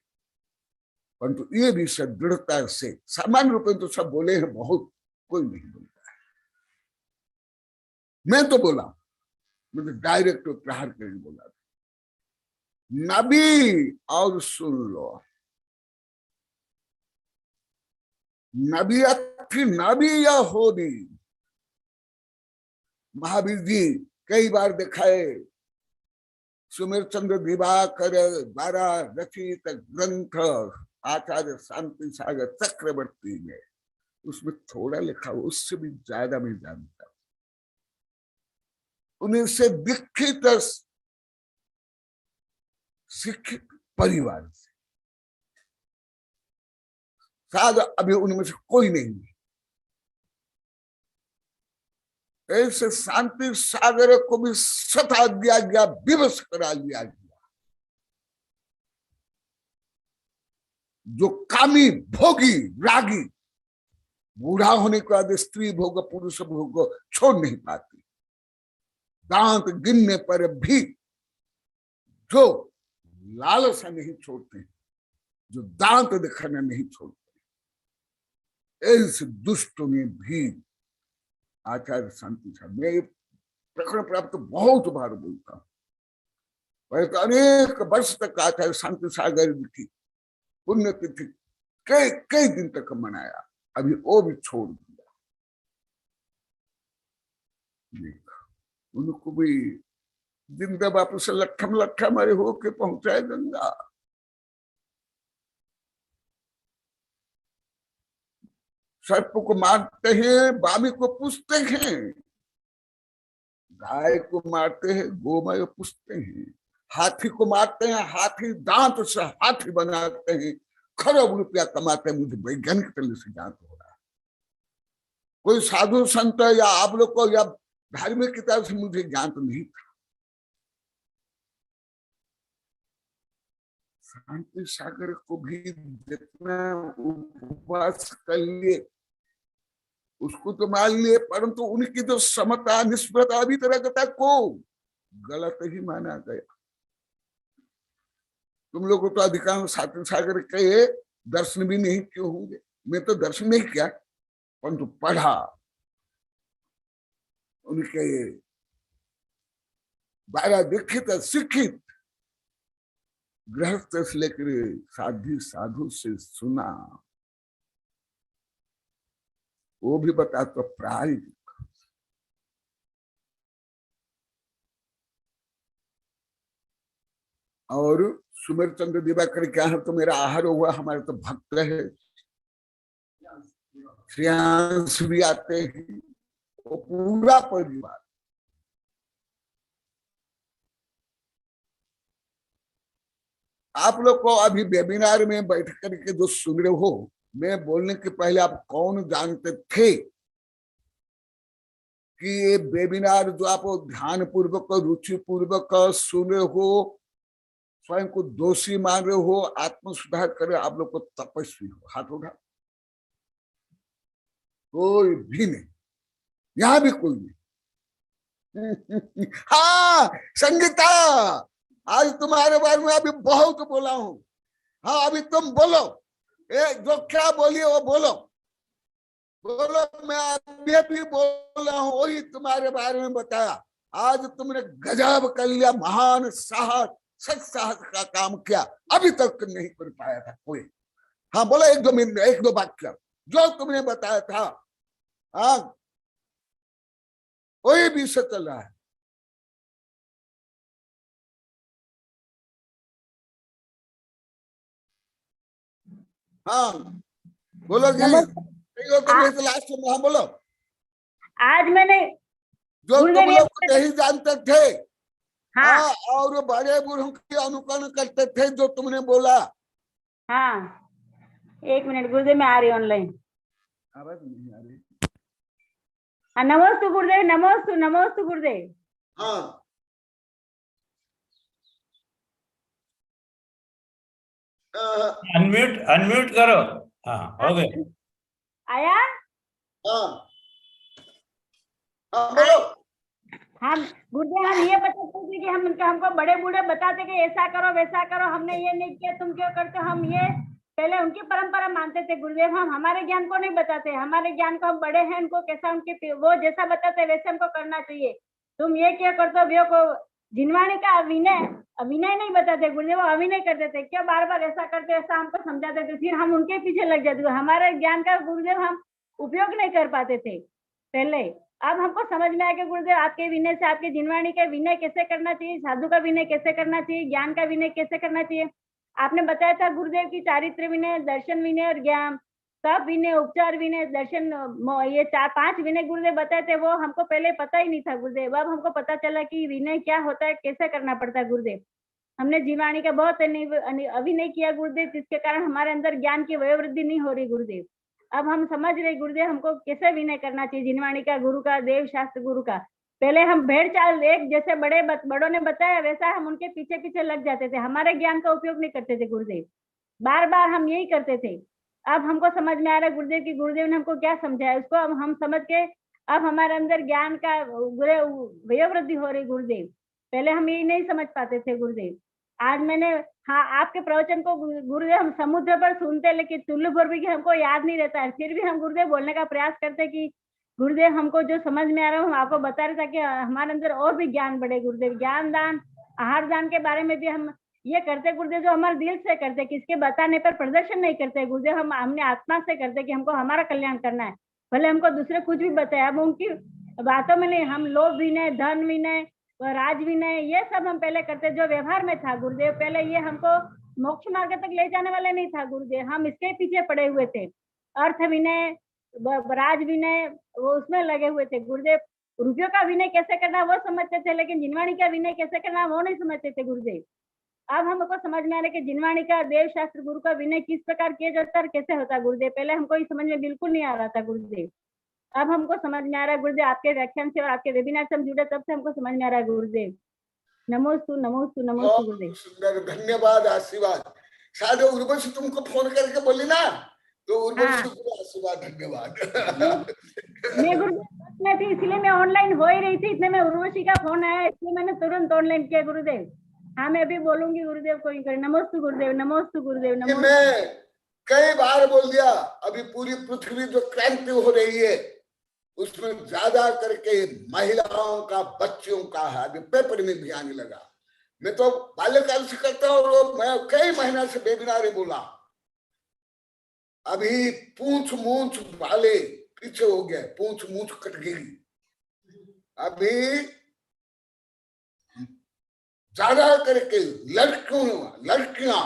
Speaker 7: परंतु ये भी सब दृढ़ता से सामान्य रूप में तो सब बोले हैं, बहुत कोई नहीं बोलता है। मैं तो बोला, मुझे डायरेक्ट तो प्रहार करके बोला, नबी और सुन लो, नबी अच्छी नबी या होनी। महावीर जी कई बार दिखाए, सुमेर चंद्र दिवाकर द्वारा रचित ग्रंथ आचार्य शांति सागर चक्रवर्ती में, उसमें थोड़ा लिखा, उससे भी ज्यादा मैं जानता हूं। उन्हीं से दीक्षित शिक्षित परिवार से, शायद अभी उनमें से कोई नहीं है। ऐसे शांति सागर को भी सता दिया गया, विवश करा दिया गया। जो कामी भोगी रागी, बूढ़ा होने के बाद स्त्री भोग पुरुष भोग छोड़ नहीं पाती, दांत गिनने पर भी जो लालसा नहीं छोड़ते, जो दांत दिखाना नहीं छोड़ते, ऐसे दुष्टों में भी आचार्य शांति सागर, मैं प्रकरण प्राप्त बहुत बार बोलता हूं, पहले तो अनेक वर्ष तक आचार्य शांति सागर की पुण्यतिथि कई दिन तक मनाया, अभी वो भी छोड़ दिया। उनको भी जिंदा वापस लट्ठम लट्ठा मारे होके पहुंचाए गंगा। सर्प को मारते हैं, बामी को पूछते हैं, गाय को मारते हैं, गोमय पूछते हैं, हाथी को मारते हैं, हाथी दांत से हाथी बनाते हैं, खरब रुपया कमाते हैं। मुझे वैज्ञानिक तरह से ज्ञात हो रहा है। कोई साधु संत या आप लोग को या धार्मिक किताब से मुझे ज्ञात नहीं था। शांति सागर को भी जितना उपवास कर लिए उसको तो मान लिए, परंतु उनकी जो समता निष्प्रता वितरकता को गलत ही माना गया। तुम लोग को तो अधिकांश शांति सागर के दर्शन भी नहीं किए होंगे, मैं तो दर्शन नहीं किया, परंतु पढ़ा। उनके 12 दीक्षित शिक्षित गृहस्थ से लेकर साधी साधु से सुना, वो भी बता तो प्राय। और सुमेर चंद्र दिवाकर क्या है, तो मेरा आहार हुआ, हमारे तो भक्त है, श्रेयांश भी आते हैं, वो पूरा परिवार। आप लोग को अभी वेबिनार में बैठ करके जो सुन रहे हो, मैं बोलने के पहले आप कौन जानते थे कि ये वेबिनार जो आप ध्यान पूर्वक रुचि पूर्वक सुन रहे हो, स्वयं को दोषी मान रहे हो, आत्म सुधार करे, आप लोग को तपस्वी हो? हाथ उठा। कोई भी नहीं, यहां भी कोई नहीं। हाँ संगीता, आज तुम्हारे बारे में अभी बहुत बोला हूं। हाँ अभी तुम बोलो, जो क्या बोलिए वो बोलो, बोलो। मैं अभी भी बोल रहा हूं, वही तुम्हारे बारे में बताया। आज तुमने गजब कर लिया, महान साहस, सच साहस का काम किया, अभी तक नहीं कर पाया था कोई। हाँ बोलो, 1-2 मिनट, 1-2 वाक्य जो तुमने बताया था। हाँ वही भी से चल रहा है। हाँ बोलो जी, लास्ट में। हाँ बोलो।
Speaker 8: आज मैंने
Speaker 7: जो तुम लोग नहीं जानते थे,
Speaker 8: हाँ,
Speaker 7: और बड़े बूढ़ों की अनुकरण करते थे जो तुमने बोला।
Speaker 8: हाँ 1 मिनट गुरुदेव, मैं आ रही ऑनलाइन।
Speaker 7: आवाज नहीं आ रही।
Speaker 8: हाँ नमोस्तु गुरुदेव, नमोस्तु, नमोस्तु गुरुदेव।
Speaker 7: हाँ
Speaker 6: अनम्यूट करो। हाँ हो गए।
Speaker 8: आया?
Speaker 7: हाँ हाँ बोलो।
Speaker 8: हम गुरुदेव हम ये बताते थे कि हमको बड़े बूढ़े बताते कि ऐसा करो वैसा करो, हमने ये नहीं किया तुम क्यों करते हो, हम ये पहले उनकी परंपरा मानते थे गुरुदेव। हम हमारे ज्ञान को नहीं बताते, हमारे ज्ञान को हम बड़े हैं उनको कैसा उनके वो जैसा बताते वैसे हमको करना चाहिए। तुम ये क्यों करते हो वो को जिनवाणी का अभिनय नहीं बताते गुरुदेव, अभिनय करते थे, क्यों बार बार ऐसा करते ऐसा हमको समझाते थे, फिर हम उनके पीछे लग जाते थे। हमारे ज्ञान का गुरुदेव हम उपयोग नहीं कर पाते थे पहले। अब हमको समझ में आया कि गुरुदेव आपके विनय से, आपके जिनवाणी का विनय कैसे करना चाहिए, साधु का विनय कैसे करना चाहिए, ज्ञान का विनय कैसे करना चाहिए। आपने बताया था गुरुदेव की चारित्र विनय, दर्शन विनय और ज्ञान, तप विनय, उपचार विनय, दर्शन, ये 4-5 विनय गुरुदेव बताए थे, वो हमको पहले पता ही नहीं था गुरुदेव। अब हमको पता चला कि विनय क्या होता है, कैसे करना पड़ता है गुरुदेव। हमने जीवाणी का बहुत अभिनय किया गुरुदेव, जिसके कारण हमारे अंदर ज्ञान की वयोवृद्धि नहीं हो रही गुरुदेव। अब हम समझ रहे गुरुदेव हमको कैसे विनय करना चाहिए, जिनवाणी का, गुरु का, देव शास्त्र गुरु का। पहले हम भेड़ चाल एक जैसे बड़ों ने बताया वैसा हम उनके पीछे पीछे लग जाते थे, हमारे ज्ञान का उपयोग नहीं करते थे गुरुदेव, बार बार हम यही करते थे। अब हमको समझ में आ रहा है गुरुदेव की गुरुदेव ने हमको क्या समझाया, उसको अब हम समझ के अब हमारे अंदर ज्ञान का वयोवृद्धि हो रही गुरुदेव। पहले हम यही नहीं समझ पाते थे गुरुदेव। आज मैंने आपके प्रवचन को गुरुदेव हम समुद्र पर सुनते, लेकिन तुल्य भर भी हमको याद नहीं रहता है, फिर भी हम गुरुदेव बोलने का प्रयास करते कि गुरुदेव हमको जो समझ में आ रहा है हम आपको बता रहे ताकि हमारे अंदर और भी ज्ञान बढ़े गुरुदेव। ज्ञान दान, आहार दान के बारे में भी हम ये करते गुरुदेव जो हमारे दिल से करते, किसके बताने पर प्रदर्शन नहीं करते गुरुदेव, हम हमने आत्मा से करते कि हमको हमारा कल्याण करना है, भले हमको दूसरे कुछ भी बताए। अब उनकी बातों में नहीं, हम लोभ विनय, धन विनय, राज विनय, ये सब हम पहले करते जो व्यवहार में था गुरुदेव। पहले ये हमको मोक्ष मार्ग तक ले जाने वाले नहीं था गुरुदेव, हम इसके पीछे पड़े हुए थे। अर्थ विनय, राज विनय, वो उसमें लगे हुए थे गुरुदेव। रुपयों का विनय कैसे करना वो समझते थे, लेकिन जिनवाणी का विनय कैसे करना वो नहीं समझते थे गुरुदेव। अब हमको समझ में आ रहा है कि जिनवाणी का, देव शास्त्र गुरु का विनय किस प्रकार किया जाता है, कैसे होता है गुरुदेव। पहले हमको ये समझ में बिल्कुल नहीं आ रहा था गुरुदेव, अब हमको समझ में आ रहा है गुरुदेव। आपके व्याख्यान से और आपके वेबिनार से हम जुड़े तब से हमको समझ में आ रहा है गुरुदेव। नमोस्तु नमोस्तु नमोस्तु गुरुदेव।
Speaker 7: सुंदर, धन्यवाद, आशीर्वाद। शायद उर्वशी तुमको फोन करके बोली ना, तो उर्वशी को आशीर्वाद, धन्यवाद।
Speaker 8: मैं गुरुदेव में थी इसलिए मैं ऑनलाइन हो ही रही थी, इतने में उर्वशी का फोन आया इसलिए मैंने तुरंत ऑनलाइन किया गुरुदेव। हाँ मैं अभी बोलूंगी गुरुदेव, कोई करे। नमोस्तु गुरुदेव, नमोस्तु गुरुदेव, नमोस्तु।
Speaker 7: मैं कई बार बोल दिया, अभी पूरी पृथ्वी जो क्रांति हो रही है उसमें ज्यादा करके महिलाओं का, बच्चों का है। अभी पेपर में भी आने लगा। मैं तो बाल्यकाल से करता हूँ और मैं कई महीना से वेबिनार बोला। अभी पूंछ मूछ वाले पीछे हो गए, पूंछ मूछ कट गई। अभी ज्यादा करके लड़कियां,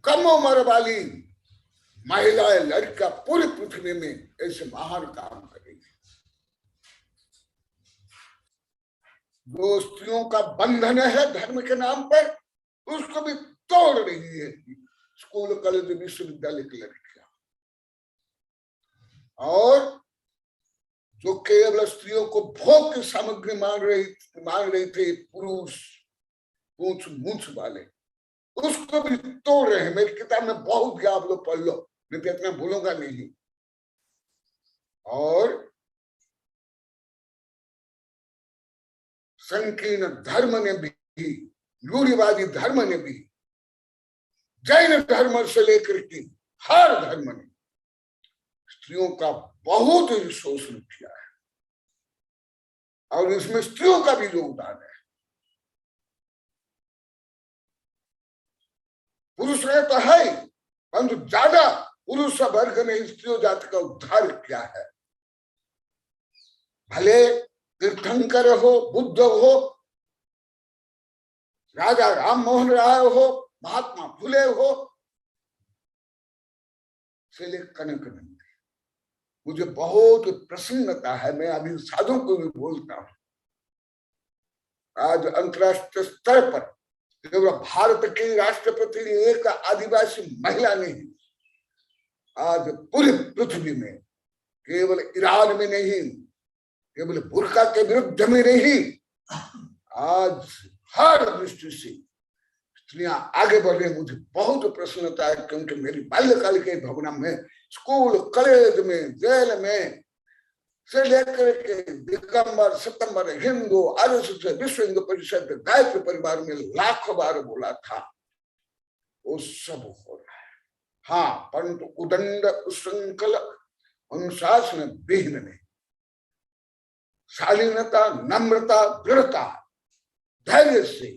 Speaker 7: कम उम्र वाली महिलाएं, लड़कियां पूरी पृथ्वी में ऐसे महान काम करेंगे। जो स्त्रियों का बंधन है धर्म के नाम पर, उसको भी तोड़ रही है स्कूल, कॉलेज, विश्वविद्यालय की लड़कियां। और जो केवल स्त्रियों को भोग की सामग्री मांग रही थे, पुरुष पूंछ मूछ वाले, उसको भी तोड़ रहे हैं। मेरी किताब में बहुत गया, आप लोग पढ़ लो, मैं तो इतना भूलूंगा नहीं। और संकीर्ण धर्म ने भी, रूढ़िवादी धर्म ने भी, जैन धर्म से लेकर के हर धर्म ने स्त्रियों का बहुत ही शोषण किया है, और इसमें स्त्रियों का भी योगदान है। पुरुष ने तो है, परंतु ज्यादा पुरुष वर्ग ने स्त्रियों जाति का उद्धार किया है। भले तीर्थंकर हो, बुद्ध हो, राजा राम मोहन राय हो, महात्मा फुले हो, से कनक। मुझे बहुत प्रसन्नता है, मैं अभी साधुओं को भी बोलता हूं। आज अंतरराष्ट्रीय स्तर पर केवल भारत की राष्ट्रपति एक आदिवासी महिला नहीं, आज पूरी पृथ्वी में, केवल ईरान में नहीं, केवल बुर्का के विरुद्ध में नहीं, आज हर दृष्टि से स्त्रियां आगे बढ़ रही। मुझे बहुत प्रसन्नता है, क्योंकि मेरी बाल्यकाल के भवना में, स्कूल, कॉलेज में, जेल में से लेकर के दिगंबर, सितंबर, हिंदू, आरएसएस, विश्व हिंदू परिषद, गायत्री परिवार में लाखों बार बोला था, वो सब हो रहा है। हाँ, परंतु उदंड उशृंखल अनुशासन विहीन नहीं, शालीनता, नम्रता, दृढ़ता, धैर्य से,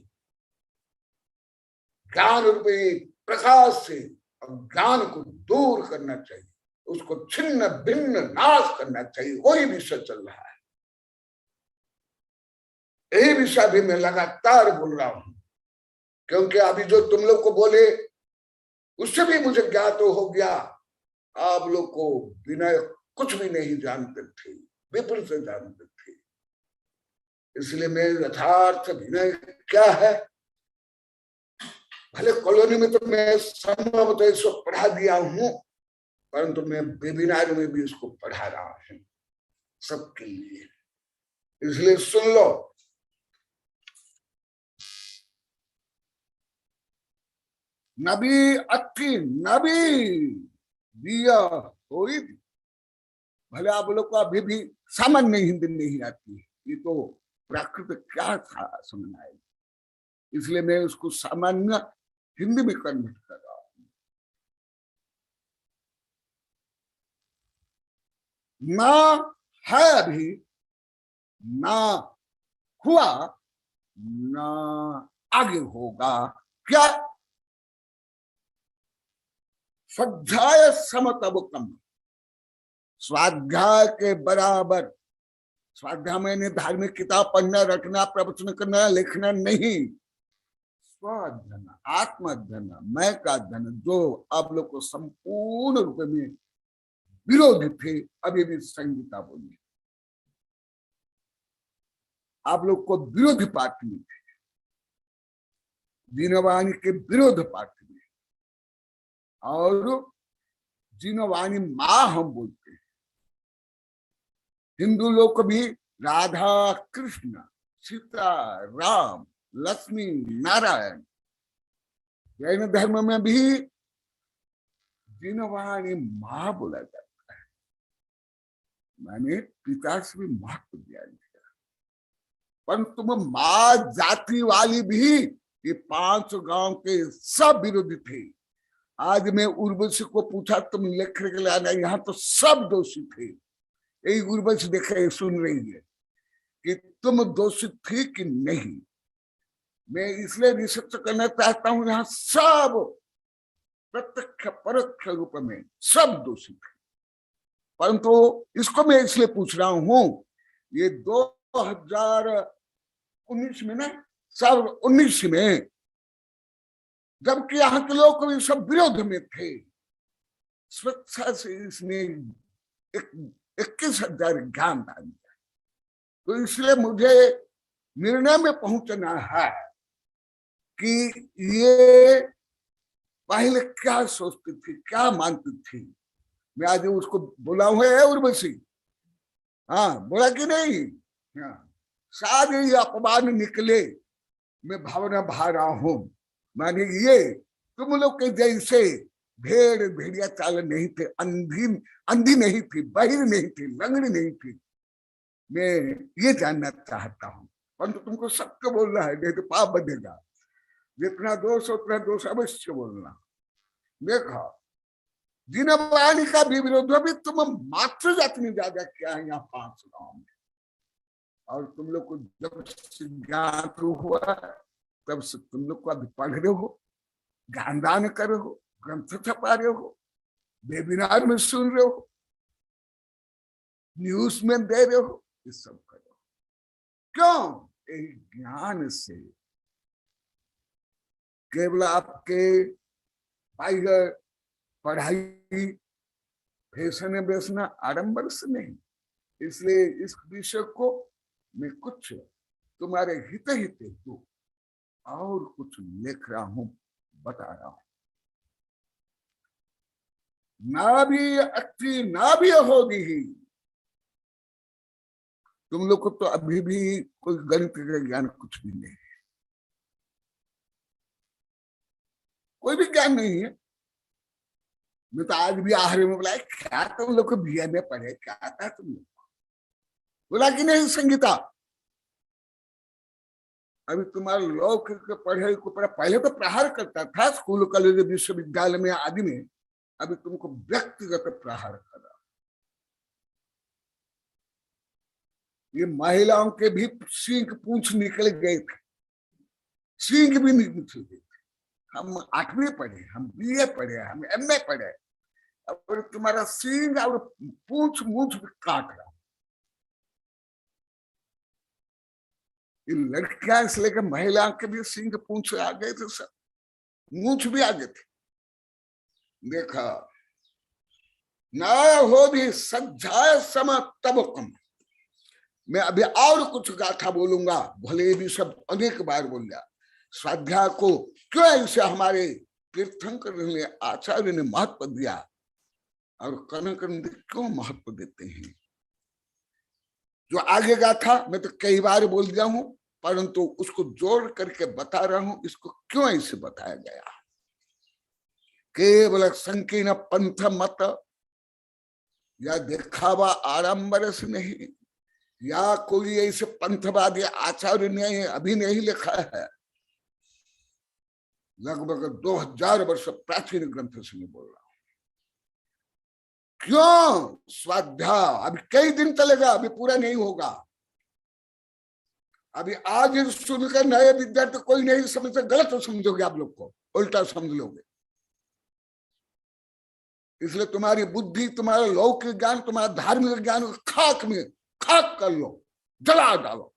Speaker 7: ज्ञान रूपी प्रकाश से ज्ञान को दूर करना चाहिए, उसको छिन्न भिन्न नाश करना चाहिए, वही विषय चल रहा है। यही विषय भी मैं लगातार बोल रहा हूं, क्योंकि अभी जो तुम लोग को बोले उससे भी मुझे ज्ञात हो गया, आप लोग को विनय कुछ भी नहीं जानते थे, विपरीत से जानते थे। इसलिए मैं यथार्थ विनय क्या है, भले कॉलोनी में तो मैं संभवतः इसको पढ़ा दिया हूं, परंतु मैं वेबिनार में भी इसको पढ़ा रहा हूं सबके लिए, इसलिए सुन लो। नबी अति नबी दिया कोई, भले आप लोग को अभी भी सामान्य हिंदी नहीं आती, ये तो प्राकृत क्या था समझ आएगी, इसलिए मैं उसको सामान्य हिंदी में कन्वर्ट कर रहा हूं। ना है अभी, ना हुआ, ना आगे होगा, क्या स्वाध्याय समतबकम, स्वाध्याय के बराबर। स्वाध्याय मैंने धार्मिक किताब पढ़ना, रटना, प्रवचन करना, लिखना नहीं, स्वाध्ययन, आत्माध्ययन, मैं का अध्ययन, जो आप लोग को संपूर्ण रूप में विरोध थे, अभी भी संगीता बोली, आप लोग को विरोध पार्टी में थे, दीनवाणी के विरोध पार्टी में, और दीनवाणी माँ हम बोलते हैं। हिंदू लोग को भी राधा कृष्ण, सीता राम, लक्ष्मी नारायण, जैन धर्म में भी दीनवाणी माँ बोला जाता है, मैंने पिता से भी महत्व दिया गया। पर तुम माँ जाति वाली भी, ये 5 गांव के सब विरोधी थे। आज मैं उर्वशी को पूछा तुम लिख के लाना, यहाँ तो सब दोषी थे, यही उर्वशी देखे सुन रही है कि तुम दोषी थी कि नहीं। मैं इसलिए रिसर्च करना चाहता हूं, यहाँ सब प्रत्यक्ष परोक्ष रूप में सब दोषी थे, परंतु इसको मैं इसलिए पूछ रहा हूं, ये 2019 में ना, सब 19 में, जबकि यहाँ के लोग भी सब विरोध में थे, स्वेच्छा से इसने 21,000 ज्ञान दान दिया। तो इसलिए मुझे निर्णय में पहुंचना है कि ये पहले क्या सोचती थी, क्या मानती थी। मैं आज उसको बोला हुआ है उर्वशी, हाँ बोला कि नहीं, हाँ, सारे ये अपमान निकले, मैं भावना भा रहा हूं, माने ये तुम लोग के जैसे भेड़ भेड़िया चाल नहीं थे, अंधी नहीं थी, बहिर नहीं थी, लंगड़ी नहीं थी। मैं ये जानना चाहता हूं, परंतु तुमको सत्य बोलना है, नहीं तो पाप बनेगा। जितना दोष उतना दोष अवश्य बोलना। देखो दीनवाणी का भी विरोध भी तुम मात्र जाति में ज्यादा क्या है यहाँ 5 गांव में, और तुम लोग को जब ज्ञात हुआ तब से तुम लोग को अभी पढ़ रहे हो, ज्ञान दान कर रहे हो, ग्रंथ छपा रहे हो, वेबिनार में सुन रहे हो, न्यूज में दे रहे हो, ये सब करो। क्यों? ज्ञान से, केवल आपके पढ़ाई फैशन बेचना आडंबर से नहीं। इसलिए इस विषय को मैं कुछ तुम्हारे हित हेतु और कुछ लिख रहा हूं, बता रहा हूं। ना भी अच्छी ना भी होगी ही। तुम लोग को तो अभी भी कोई गणित का ज्ञान कुछ भी नहीं है, कोई भी ज्ञान नहीं है। मैं तो आज भी आहार में बोला क्या तुम लोग को बीए में पढ़े, क्या था तुम लोग, बोला कि नहीं संगीता? अभी तुम्हारे लौकिक के पढ़ाई को पहले तो प्रहार करता था स्कूल कॉलेज विश्वविद्यालय में आदि में, अभी तुमको व्यक्तिगत प्रहार करा। ये महिलाओं के भी सींग पूंछ निकल गए थे, सींग भी निकल गए थे। हम 8वीं पढ़े, हम BA पढ़े, हम MA पढ़े, और तुम्हारा सींग और पूंछ मूछ भी काट रहा। ये लड़कियां से लेकर महिलाओं के भी सींग पूंछ आ गए थे, सब मूछ भी आ गए थे। देखा ना हो भी सज्जाय सम तब कम। मैं अभी और कुछ गाथा बोलूंगा, भले भी सब अनेक बार बोल गया। स्वाध्याय को क्यों ऐसे हमारे तीर्थंकर ने, आचार्य ने महत्व दिया और कनक क्यों महत्व देते हैं? जो आगे गाथा मैं तो कई बार बोल दिया हूं, परंतु उसको जोड़ करके बता रहा हूं, इसको क्यों ऐसे बताया गया। केवल संकीर्ण पंथ मत या दिखावा आडंबर से नहीं, या कोई ऐसे पंथवादी आचार्य ने अभी नहीं लिखा है। लगभग 2000 वर्ष प्राचीन ग्रंथ से मैं बोल रहा हूं। क्यों स्वाध्याय अभी कई दिन चलेगा, अभी पूरा नहीं होगा। अभी आज सुनकर नए विद्यार्थी कोई नहीं समझते, गलत तो समझोगे, आप लोग को उल्टा समझ लोगे। इसलिए तुम्हारी बुद्धि, तुम्हारा लौकिक ज्ञान, तुम्हारा धार्मिक ज्ञान खाक में खाक कर लो, जला डालो,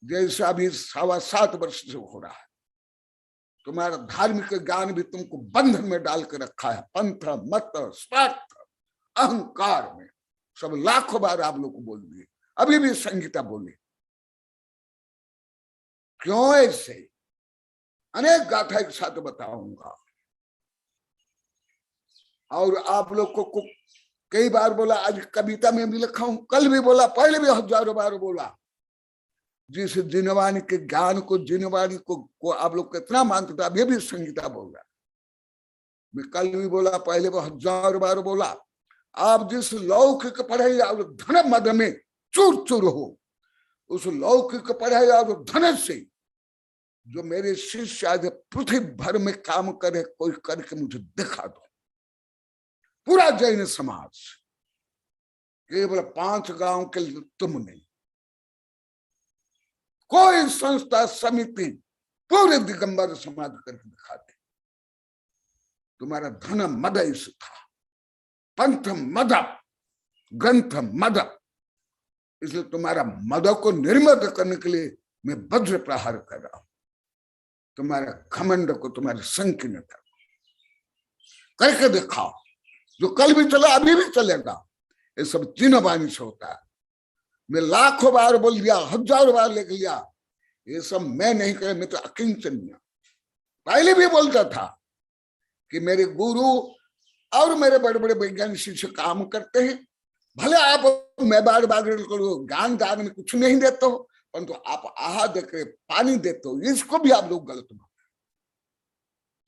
Speaker 7: जैसे अभी 7.25 वर्ष से हो रहा है। तुम्हारा धार्मिक ज्ञान भी तुमको बंधन में डाल के रखा है, पंथ मत स्वार्थ अहंकार में। सब लाखों बार आप लोग को बोल दिए, अभी भी संगीता बोली। क्यों ऐसे? अनेक गाथा एक साथ बताऊंगा। और आप लोग को कई बार बोला, आज कविता में भी लिखा हूं, कल भी बोला, पहले भी हजारों बार बोला। जिस जिनवाणी के ज्ञान को, जिनवाणी को आप लोग कितना मानते थे, अभी भी संगीता बोल रहा। मैं कल भी बोला, पहले भी हजारों बार बोला। आप जिस लौकिक पढ़ाई और धन मद में चूर चूर हो, उस लौकिक पढ़ाई और धन से जो मेरे शिष्य आज पृथ्वी भर में काम करे, कोई करके मुझे दिखा दो। पूरा जैन समाज, केवल 5 गांव के तुम नहीं, कोई संस्था समिति पूरे दिगंबर समाज करके दिखाते। तुम्हारा धन मद इस था, पंथ मद, ग्रंथ मद। इसलिए तुम्हारा मद को निर्मद करने के लिए मैं वज्र प्रहार कर रहा हूं। तुम्हारा घमंड को, तुम्हारी संकीर्णता करके दिखाओ। जो कल भी चला, अभी भी चलेगा। ये सब जिनवाणी से होता है। मैं लाखों बार बोल दिया, हजारों बार लिख लिया, ये सब मैं नहीं करे, मैं तो अकिंचनीय। पहले भी बोलता था कि मेरे गुरु और मेरे बड़े बड़े वैज्ञानिक शिष्य काम करते हैं। भले आप मैं बार ज्ञान दान में कुछ नहीं देते हो, परंतु आप आहा देकर पानी देते हो, इसको भी आप लोग गलत माना।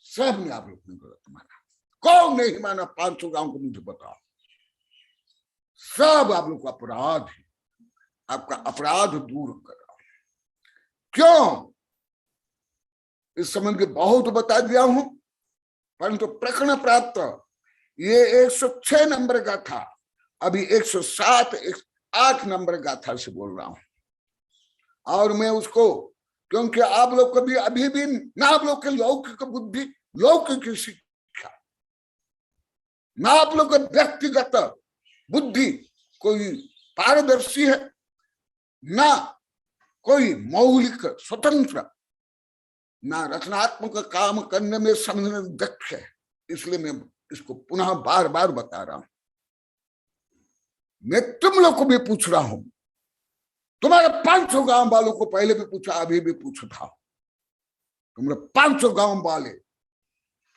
Speaker 7: सब ने आप लोग ने गलत माना। कौन नहीं माना? 500 गांव को मुझे बताओ। सब आप लोग का अपराध है। आपका अपराध दूर करो। क्यों? इस संबंध में बहुत बता दिया हूं, परंतु प्रकरण प्राप्त ये 106 नंबर का था, अभी 107 8 नंबर गाथा से बोल रहा हूं। और मैं उसको, क्योंकि आप लोग को भी अभी भी ना आप लोग के लौकिक बुद्धि, लौकिक शिक्षा, ना आप लोग का व्यक्तिगत बुद्धि कोई पारदर्शी है, ना कोई मौलिक स्वतंत्र, ना रचनात्मक काम करने में समझने दक्ष है। इसलिए मैं इसको पुनः बार बार बता रहा हूं। मैं तुम लोग को भी पूछ रहा हूं, तुम्हारे 500 गांव वालों को पहले भी पूछा, अभी भी पूछा था। तुम्हारे 500 गांव वाले,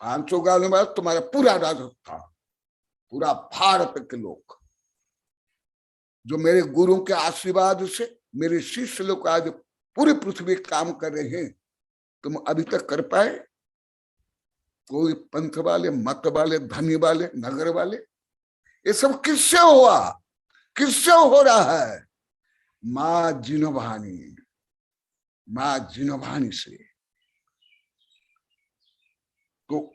Speaker 7: 500 गांव वाले तुम्हारा पूरा राजस्थान, पूरा भारत के लोग जो मेरे गुरु के आशीर्वाद से मेरे शिष्य लोग आज पूरी पृथ्वी काम कर रहे हैं, तुम अभी तक कर पाए? कोई पंथ वाले, मत वाले, धनी वाले, नगर वाले, ये सब किससे हुआ? किससे हो रहा है? माँ जिनवानी, माँ जिनवानी से। तो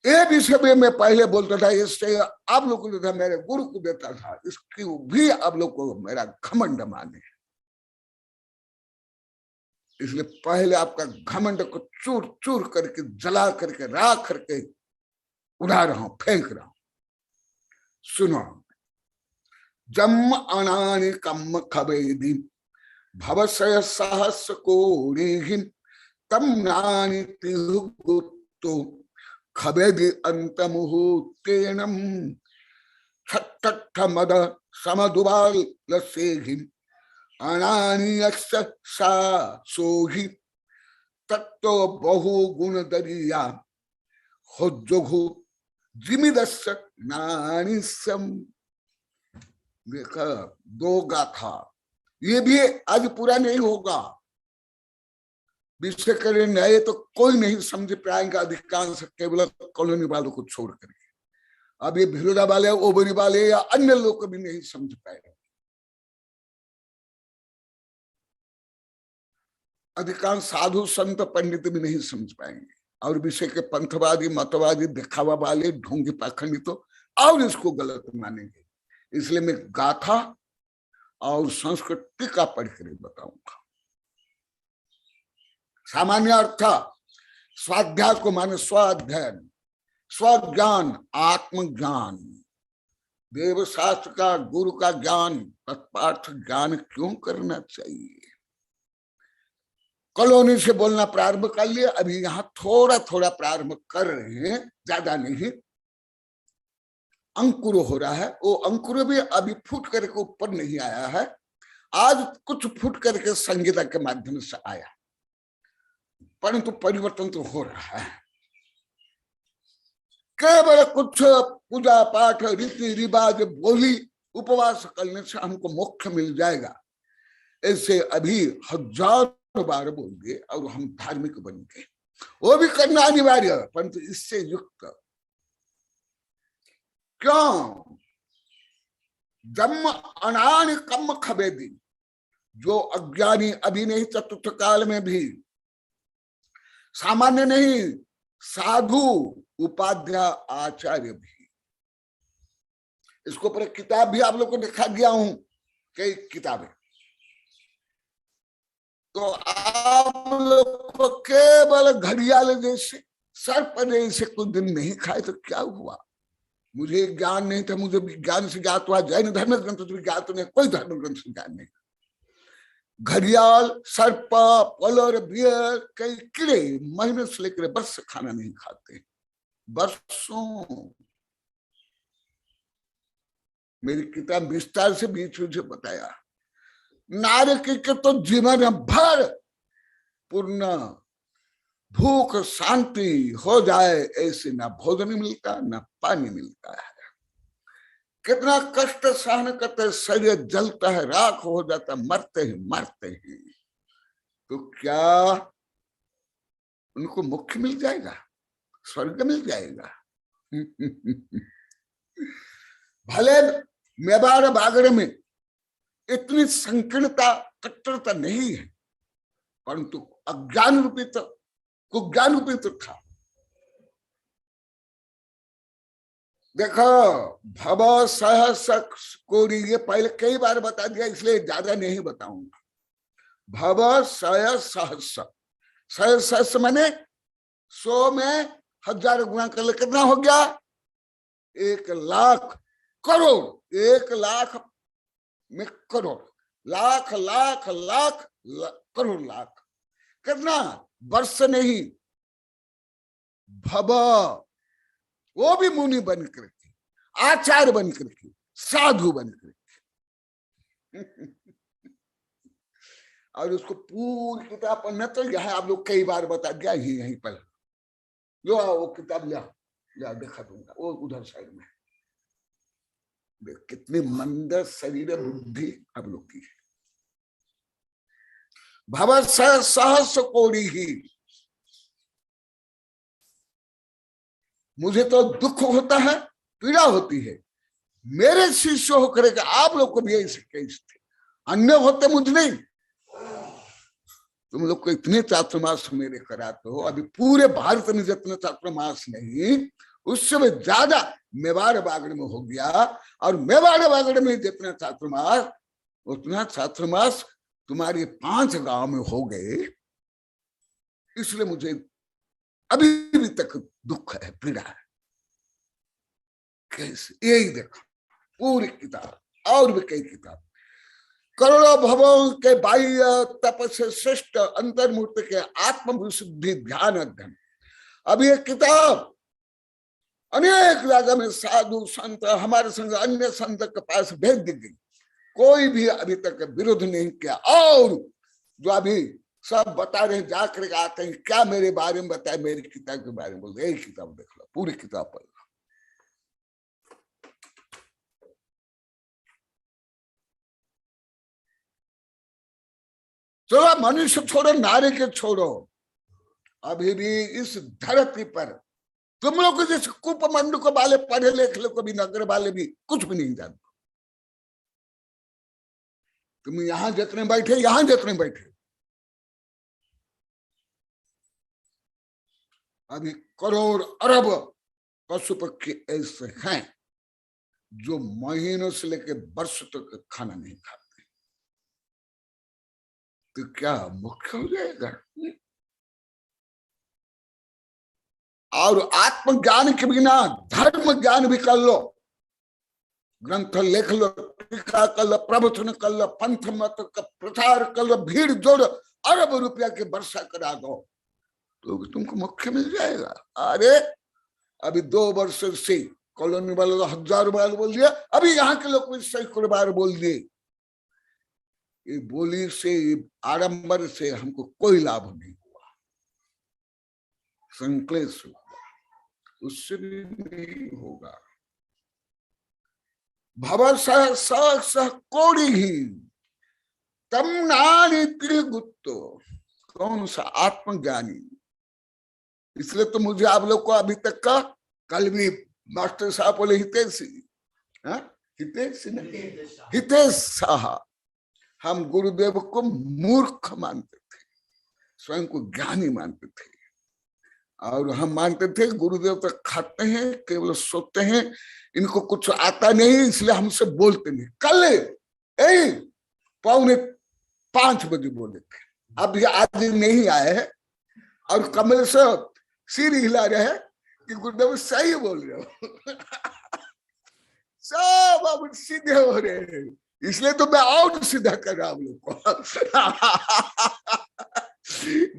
Speaker 7: ये विषय में मैं पहले बोलता था, इससे आप लोग को था मेरे गुरु को देता था, इसकी भी आप लोग को मेरा घमंड माने, इसलिए पहले आपका घमंड को चूर चूर करके जला करके राख करके उड़ा रहा हूं, फेंक रहा हूं। सुनो, जम अनानि कम खबेदि भवशय सहस्र कोरिहिं तम नानि तिहुगुप्तो खबेदि अंतमुहूर्तेनम छट्ठ मद समदुबाल लसेहिं अनानि यस्य सा सोहि तत्तो बहु गुण दरिया हुज्जुघु जिमिदस्य नानिसम। देखा, दो गाथा, ये भी आज पूरा नहीं होगा। विषय करे नए तो कोई नहीं समझ पाएगा, अधिकांश केवल कॉलोनी वालों को छोड़ करके। अब ये भिलोड़ा वाले, ओबरी वाले या अन्य लोग भी नहीं समझ पाएगा। अधिकांश साधु संत पंडित भी नहीं समझ पाएंगे, और विषय के पंथवादी मतवादी दिखावा वाले ढोंगी पाखंडी तो और इसको गलत मानेंगे। इसलिए मैं गाथा और संस्कृति का पढ़ कर बताऊंगा। सामान्य अर्थ स्वाध्याय को माने स्वाध्ययन, स्वज्ञान, आत्मज्ञान। देवशास्त्र का, गुरु का ज्ञान, तत्पार्थ ज्ञान क्यों करना चाहिए। कॉलोनी से बोलना प्रारंभ कर लिए, अभी यहाँ थोड़ा थोड़ा प्रारंभ कर रहे हैं, ज्यादा नहीं। अंकुर हो रहा है, वो अंकुर भी अभी फूट करके ऊपर नहीं आया है, आज कुछ फूट करके संगीता के माध्यम से आया, परंतु परिवर्तन तो हो रहा है। केवल कुछ पूजा पाठ, रीति रिवाज, बोली, उपवास करने से हमको मोक्ष मिल जाएगा, ऐसे अभी हजार बार बोल गए और हम धार्मिक बन गए। वो भी करना अनिवार्य है, परंतु इससे युक्त। क्यों? जन्म अनानि कम खबेदी, जो अज्ञानी अभी नहीं, चतुर्थ काल में भी सामान्य नहीं, साधु, उपाध्याय, आचार्य भी। इसको पर किताब भी आप लोग को दिखा दिया हूं, कई किताबें। तो आप लोग को केवल घड़ियाल जैसे, सर्प जैसे कुछ दिन नहीं खाए तो क्या हुआ। मुझे ज्ञान नहीं था, मुझे ज्ञान से ज्ञात हुआ, जैन धर्म ग्रंथ से ज्ञात नहीं, कोई धर्म ग्रंथ से ज्ञान नहीं। घड़ियाल, सर्प, पलर, बियर, कई कीड़े महीने से लेकर वर्ष खाना नहीं खाते, वर्षों। मेरी किताब विस्तार से बीच में बताया। नारकी के तो जीवन भर पूर्ण भूख शांति हो जाए ऐसे ना भोजन मिलता, ना पानी मिलता है। कितना कष्ट सहन करते, शरीर जलता है, राख हो जाता, मरते हैं। तो क्या उनको मोक्ष मिल जाएगा, स्वर्ग मिल जाएगा? भले मेवाड़ बागड़ में इतनी संकीर्णता, कट्टरता नहीं है, परंतु अज्ञान रूपी तो, कुज्ञान रूपी तो था। देखो, भव सहस कोरी, ये पहले कई बार बता दिया, इसलिए ज्यादा नहीं बताऊंगा। भव सहस माने 100 में 1000 गुना कर ले, कितना हो गया? 1 लाख करोड़, 1 लाख में करोड़, लाख लाख लाख करोड़ लाख, कितना? वर्ष नहीं, भव, वो भी मुनि बन करके, आचार्य बन करके, साधु बन करके। और उसको पूरी किताब पढ़ना, तो यह आप लोग कई बार बता दिया, यहीं पर लो, वो किताब लिया दिखा दूंगा, वो उधर साइड में। कितनी मंद शरीर बुद्धि आप लोग की है। भव सहस कोड़ी ही, मुझे तो दुख होता है, पीड़ा होती है, मेरे शिष्य होकर के आप लोग को भी ऐसे कैसे थे, अन्य होते मुझ नहीं। तुम लोग को इतने चातुर्मास मेरे कराते हो, अभी पूरे भारत में जितने चातुर्मास नहीं, उससे भी ज्यादा मेवाड़ बागड़ में हो गया। और मेवाड़ बागड़ में जितना चातुर्मास, उतना चातुर्मास तुम्हारे 5 गांव में हो गए। इसलिए मुझे अभी भी तक दुख है, पीड़ा है। कैसे? यही देखो पूरी किताब और भी कई किताब, करोड़ों भवों के बाह्य तप से श्रेष्ठ अंतर्मूर्ति के आत्म विशुद्धि ध्यान अध्ययन। अब ये किताब अनेक जगह में साधु संत, हमारे संग अन्य संत के पास भेज दी गई, कोई भी अभी तक विरोध नहीं किया। और जो अभी सब बता रहे हैं, जाकर आते हैं क्या मेरे बारे में बताए, मेरी किताब के बारे में बोलते, यही किताब देख लो, पूरी किताब पढ़ लो। चलो मनुष्य छोड़ो, नारी के छोड़ो, अभी भी इस धरती पर तुम लोग जैसे कुपमंड को वाले पढ़े लिखे लोग, कभी नगर वाले भी कुछ भी नहीं जानते। तुम यहां जितने बैठे, यहां जितने बैठे, अभी करोड़ अरब पशु पक्षी ऐसे हैं जो महीनों से लेकर वर्ष तक खाना नहीं खाते। तो क्या मुख्य हो जाएगा? और आत्मज्ञान के बिना धर्म ज्ञान भी कर लो, ग्रंथ लिख लो, टीका कर लो, प्रवचन कर लो, पंथ मत का प्रचार कर लो, भीड़ जोड़, अरब रुपया की वर्षा करा दो, तो तुमको मुख्य मिल जाएगा। अरे अभी 2 वर्ष से कॉलोनी वाले तो 1000 बार बोल दिया, अभी यहाँ के लोग भी सैकड़ों बार बोल दिए। ये बोली से, आडंबर से हमको कोई लाभ नहीं हुआ, संक्लेश हुआ, उससे भी नहीं होगा। भव सह कोड़ी ही तम नानी गुप्तो, कौन सा आत्मज्ञानी। इसलिए तो मुझे आप लोग को अभी तक का, कल भी मास्टर साहब बोले हितेश, हितेश साहा, हम गुरुदेव को मूर्ख मानते थे, स्वयं को ज्ञानी मानते थे। और हम मानते थे गुरुदेव तो खाते हैं, केवल सोते हैं, इनको कुछ आता नहीं, इसलिए हमसे बोलते नहीं। कल 4:45 बजे बोले थे, अब आज नहीं आए हैं और कमल से सिर हिला रहे हैं कि गुरुदेव सही बोल रहे हो। सब अब सीधे हो रहे हैं, इसलिए तो मैं और सीधा कर रहा हूं लोग को।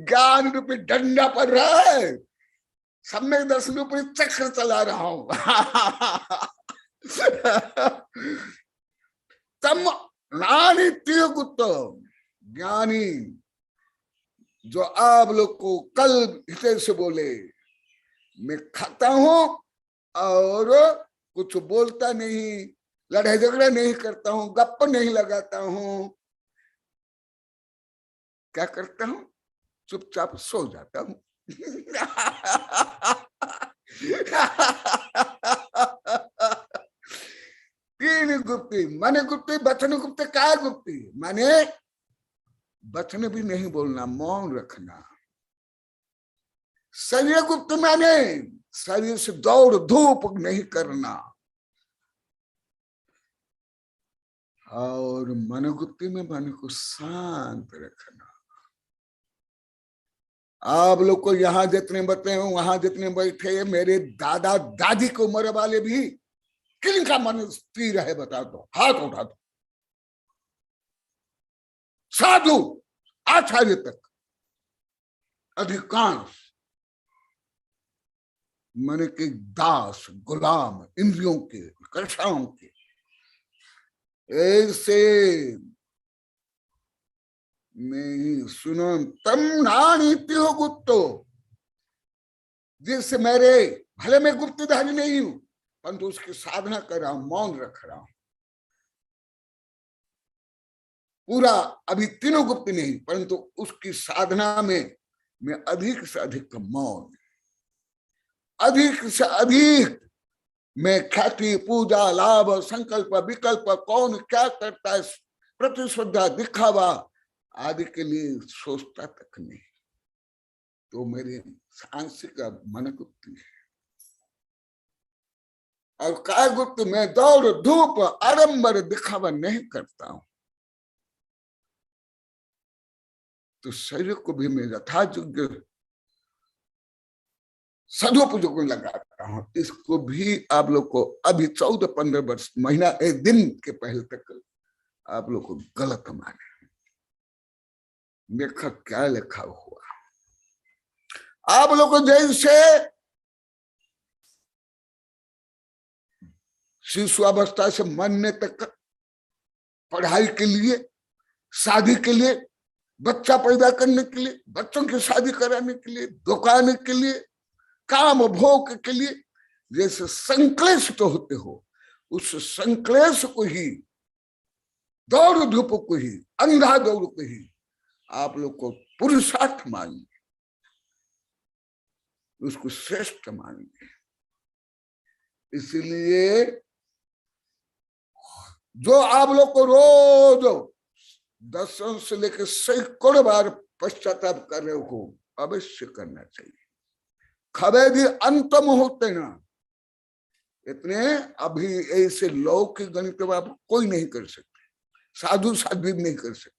Speaker 7: ज्ञान रूपी डंडा पड़ रहा है, सम्यक दर्शन रूपी चक्र चला रहा हूं। तम नानित्य गुप्त ज्ञानी, जो आप लोग को कल हितेश से बोले, मैं खाता हूं और कुछ बोलता नहीं, लड़ाई झगड़ा नहीं करता हूं, गप्प नहीं लगाता हूं, क्या करता हूं, चुपचाप सो जाता हूं। तीन गुप्ती, माने गुप्ती, वचन गुप्ती, काय गुप्ती, माने वचन भी नहीं बोलना, मौन रखना। शरीर गुप्त माने शरीर से दौड़ धूप नहीं करना। और मन गुप्ती में मन को शांत रखना। आप लोग को यहाँ जितने बते हैं, वहां जितने बैठे, मेरे दादा दादी की उम्र वाले भी किनका मन स्थिर है बता दो, हाथ उठा दो। साधु आचार्य तक अधिकांश मन के दास, गुलाम, इंद्रियों के, कर्षाओं के, ऐसे नहीं सुनो। तम नानित्य हो गुप्तो, जिससे मेरे भले मैं गुप्तधारी नहीं हूं, परंतु उसकी साधना कर रहा हूं, मौन रख रहा हूं पूरा। अभी तीनों गुप्त नहीं, परंतु उसकी साधना में मैं अधिक से अधिक मौन, अधिक से अधिक मैं ख्याति, पूजा, लाभ, संकल्प, विकल्प, कौन क्या करता है, प्रतिस्पर्धा, दिखावा आदि के लिए सोचता तक नहीं। तो मेरी आंशिक मनोवृत्ति है। और काय गुप्त में दौड़ धूप आडंबर दिखावा नहीं करता हूं, तो शरीर को भी मैं यथायोग्य सदुपयोग लगाता हूं। इसको भी आप लोग को अभी 14-15 वर्ष, महीना, एक दिन के पहले तक आप लोग को गलत माने। देखा क्या लिखा हुआ, आप लोग को जैसे शिशु अवस्था से मरने तक पढ़ाई के लिए, शादी के लिए, बच्चा पैदा करने के लिए, बच्चों की शादी कराने के लिए, दुकान के लिए, काम भोग के लिए जैसे संक्लेश तो होते हो, उस संक्लेश को ही, दौड़ धूप को ही, अंधा दौड़ को ही आप लोग को पुरुषार्थ मानिए, उसको श्रेष्ठ मानिए। इसलिए जो आप लोग को रोज 10 से लेकर सैकड़ों बार पश्चाताप कर रहे हो, अवश्य करना चाहिए। खबेदी अंतम होते ना, इतने अभी ऐसे लौकिक गणित आप कोई नहीं कर सकते, साधु साध्वी नहीं कर सकते।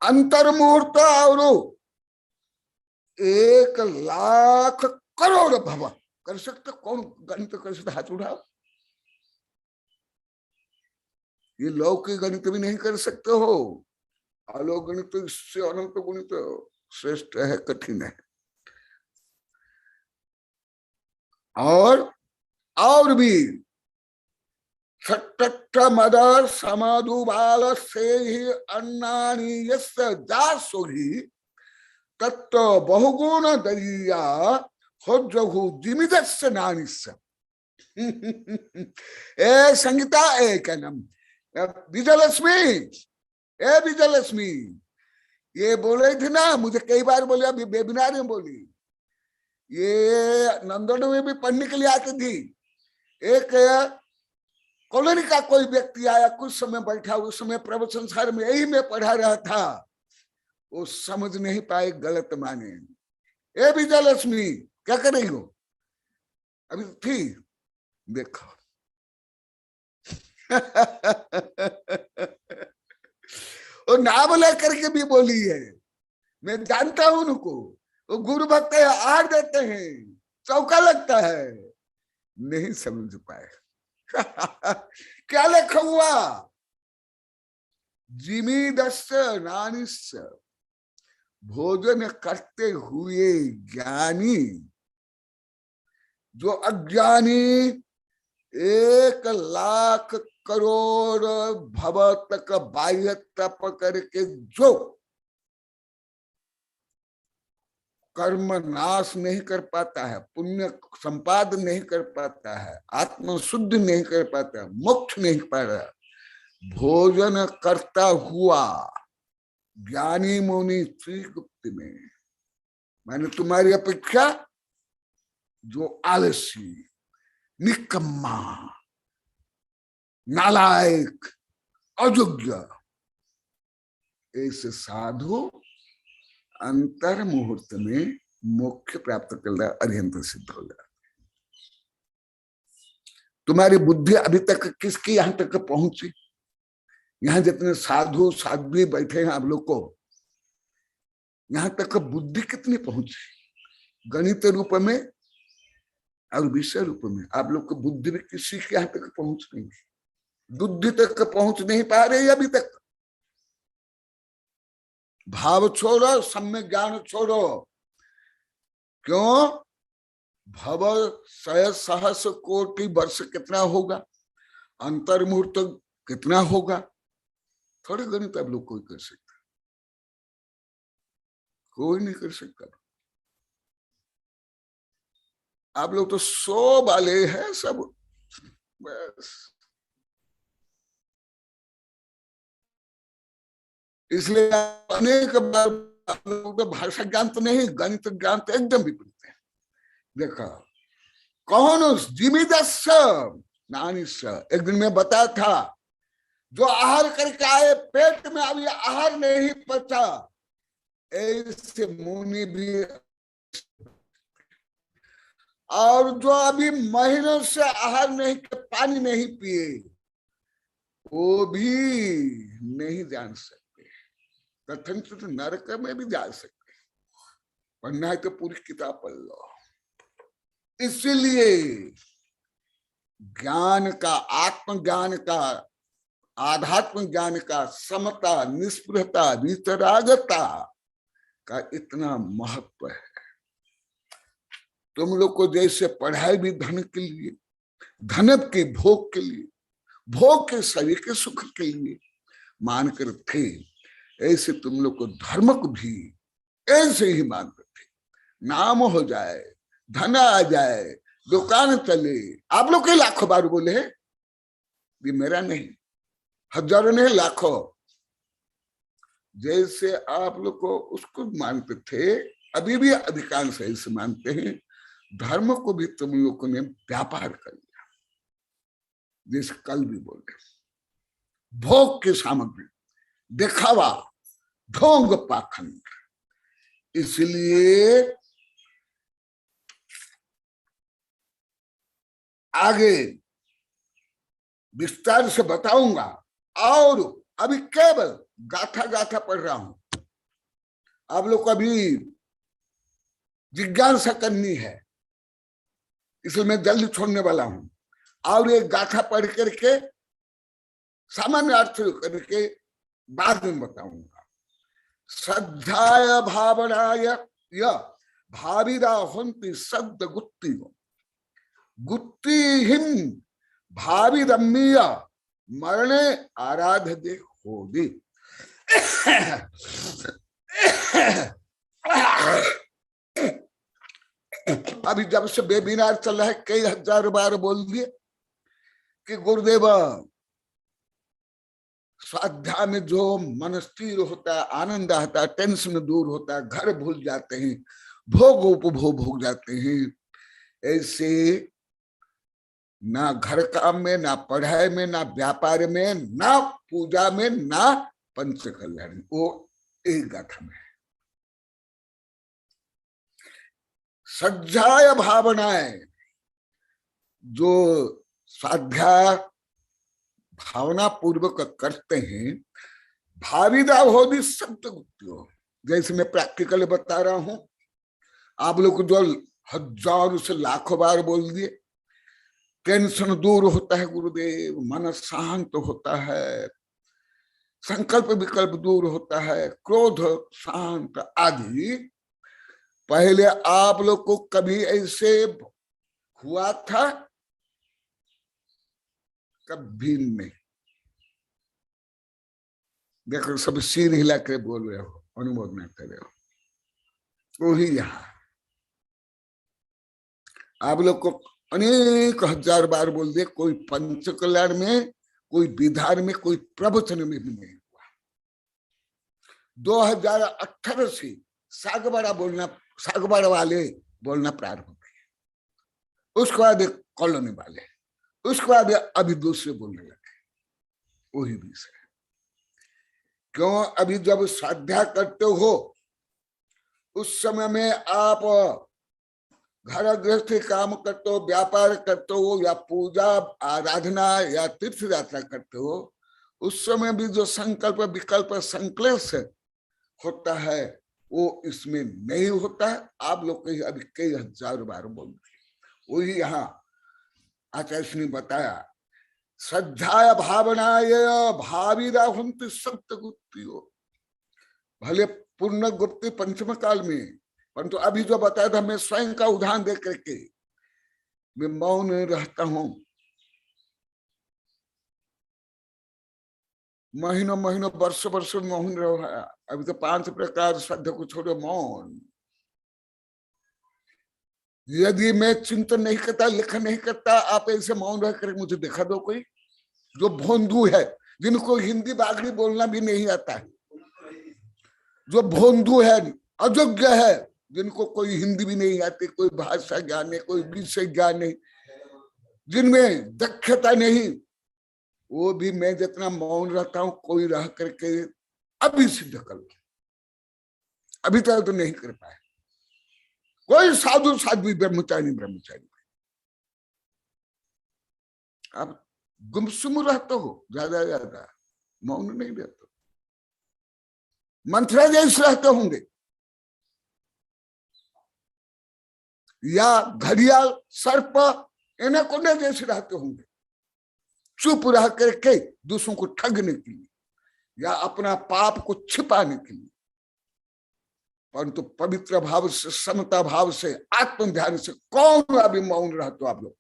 Speaker 7: अंतर्मुहूर्त और 1,00,000 करोड़ भव कर सकते, कौन गणित कर सकते? हाथ उठाओ। ये लौकिक गणित भी नहीं कर सकते हो, अलौकिक गणित इससे अनंत गणित श्रेष्ठ है, कठिन है। और भी सट्ट मदर समाधुबाल से ही अन्नानी यस्य दासो ही तत्त बहुगुण दरिया होजहु जिमिदस्य नानिस्य। ए संगीता एकनम विजयलक्ष्मी, ए विजयलक्ष्मी, ये बोल रही थी ना, मुझे कई बार बोले, अभी वेबिनार में बोली, ये नंदन में भी पढ़ने के लिए आती थी। एक कॉलोनी का कोई व्यक्ति आया, कुछ समय बैठा, उस समय प्रवचन सार में यही मैं पढ़ा रहा था, वो समझ नहीं पाए, गलत माने। ए विजयलक्ष्मी क्या कर रही हो? अभी थी, देखो वो नाम लेकर के भी बोली है, मैं जानता हूं उनको, वो गुरु भक्त है, आड़ देते हैं, चौका लगता है, नहीं समझ पाए। क्या लिखा हुआ? जिमीदस्य नानिस्य, भोजन करते हुए ज्ञानी, जो अज्ञानी 1,00,000 करोड़ भव तक बाह्य तप करके जो कर्म नाश नहीं कर पाता है, पुण्य संपादन नहीं कर पाता है, आत्म शुद्ध नहीं कर पाता, मोक्ष नहीं पा रहा, भोजन करता हुआ ज्ञानी मुनि त्रिगुप्त में, मैंने तुम्हारी अपेक्षा जो आलसी, निकम्मा, नालायक, अयोग्य, ऐसे साधु अंतर मुहूर्त में मोक्ष प्राप्त कर लिया, अरिहंत सिद्ध हो गया। तुम्हारी बुद्धि अभी तक किसकी यहां तक पहुंची? यहाँ जितने साधु साध्वी बैठे हैं आप लोग को, यहाँ तक बुद्धि कितनी पहुंची? गणित रूप में और विषय रूप में आप लोग को बुद्धि भी किसी के यहाँ तक पहुंच नहीं, बुद्धि तक पहुंच नहीं पा रही अभी तक। भाव छोड़ो, सम्यक ज्ञान छोड़ो। क्यों? भव 100 कोटि वर्ष कितना होगा, अंतर्मुहूर्त कितना होगा, थोड़े गणित आप लोग कोई कर सकता, कोई नहीं कर सकता। आप लोग तो 100 वाले हैं सब, बस इसलिए अनेक बार आप लोगों को भाषा ज्ञान तो नहीं, गणित ज्ञान तो एकदम विपरीत है। देखा कौन उस जिमीदस्य नानिस्य, एक दिन मैं बताया था, जो आहार करके आए पेट में अभी आहार नहीं पचा, ऐसे मुनि भी, और जो अभी महीनों से आहार नहीं, पानी नहीं पिए, वो भी नहीं जान सकते। कथनचित नरक में भी जा सकते, पढ़ना है तो पूरी किताब पढ़ लो। इसलिए ज्ञान का, आत्मज्ञान का, आध्यात्म ज्ञान का, समता, निष्पृहता, वितरागता का इतना महत्व है। तुम लोग को जैसे पढ़ाई भी धन के लिए, धन के भोग के लिए, भोग के शरीर के सुख के लिए मानकर थे, ऐसे तुम लोग को धर्म को भी ऐसे ही मानते थे। नाम हो जाए, धन आ जाए, दुकान चले, आप लोग के लाखों बार बोले हैं, ये मेरा नहीं, हजारों नहीं, लाखों, जैसे आप लोग को उसको मानते थे, अभी भी अधिकांश ऐसे मानते हैं। धर्म को भी तुम लोगों ने व्यापार कर लिया, जैसे कल भी बोले, भोग की सामग्री, दिखावा, ढोंग, पाखंड। इसलिए आगे विस्तार से बताऊंगा, और अभी केवल गाथा गाथा पढ़ रहा हूं। आप लोग को अभी जिज्ञासा करनी है, इसलिए मैं जल्दी छोड़ने वाला हूं। और ये गाथा पढ़ करके सामान्य अर्थ करके बाद में बताऊंगा। श्रद्धाय भावनाय य भाविदा होन्ति शब्द गुत्ति गुत्तिहीन भाविरम्मीय मरणे आराध्य दे होदि। अभी जब से वेबिनार चल रहा है, कई हजार बार बोल दिए कि गुरुदेव स्वाध्याय में जो मन स्थिर होता है, आनंद आता है, टेंशन दूर होता है, घर भूल जाते हैं, भोग उपभोग भूल जाते हैं। ऐसे ना घर काम में, ना पढ़ाई में, ना व्यापार में, ना पूजा में, ना पंच कल्याण, वो एक गाथा में है। सज्जाय भावनाएं, जो स्वाध्याय भावना पूर्वक करते हैं, भाविदा होदी शब्द गुप्तियों, जैसे मैं प्रैक्टिकली बता रहा हूं, आप लोग जो हजारों से लाखों बार बोल दिए, टेंशन दूर होता है गुरुदेव, मन शांत होता है, संकल्प विकल्प दूर होता है, क्रोध शांत आदि। पहले आप लोग को कभी ऐसे हुआ था? कभी नहीं। देखो सब सिर हिला के बोल रहे हो, अनुमोदन कर रहे हो। वही यहाँ आप लोग को अनेक हजार बार बोल दिए, कोई पंच कल्याण में, कोई विधान में, कोई प्रवचन में भी नहीं हुआ। 2018 से सागबाड़ा बोलना, सागबाड़ा वाले बोलना प्रारंभ हो गए, उसके बाद कॉलोनी वाले, उसके बाद अभी दूसरे बोलने लगे। वही विषय क्यों? अभी जब स्वाध्याय करते हो उस समय में आप घर गृहस्थी काम करते हो, व्यापार करते हो, या पूजा आराधना या तीर्थ यात्रा करते हो, उस समय भी जो संकल्प विकल्प संक्लेश होता है वो इसमें नहीं होता है। आप लोग कहीं अभी कई हजार बार बोल दिए। वही यहाँ आचार्य ने बताया, श्रद्धाय भावनाय भाविदा हुन्ति सप्त गुप्तियों। भले पूर्ण गुप्ति पंचम काल में, परंतु अभी जो बताया था, मैं स्वयं का उदाहरण दे करके मैं मौन रहता हूं। महीनों महीनों वर्षों वर्षों मौन रहा। अभी तो 5 प्रकार श्रद्धा को छोड़ो मौन। यदि मैं चिंतन नहीं करता, लिखन नहीं करता, आप ऐसे मौन रह कर मुझे दिखा दो कोई जो भोंदू है, जिनको हिंदी बागड़ी बोलना भी नहीं आता है, जो भोंदू है, अयोग्य है, जिनको कोई हिंदी भी नहीं आती, कोई भाषा ज्ञान नहीं, कोई विषय ज्ञान नहीं, जिनमें दक्षता नहीं, वो भी मैं जितना मौन रहता हूं कोई रह करके अभी सिद्ध कर, अभी तक तो नहीं कर पाए कोई साधु साध्वी ब्रह्मचारी ब्रह्मचारी। आप गुमसुम रहते हो ज्यादा ज्यादा, मौन नहीं रहते, मंत्रा जैसे रहते होंगे या घड़ियाल सर्प इन्हें को जैसे रहते होंगे, चुप रह करके दूसरों को ठगने के लिए या अपना पाप को छिपाने के लिए। परंतु पवित्र भाव से, समता भाव से, आत्म ध्यान से कौन अभी मौन रहते हो आप लोग?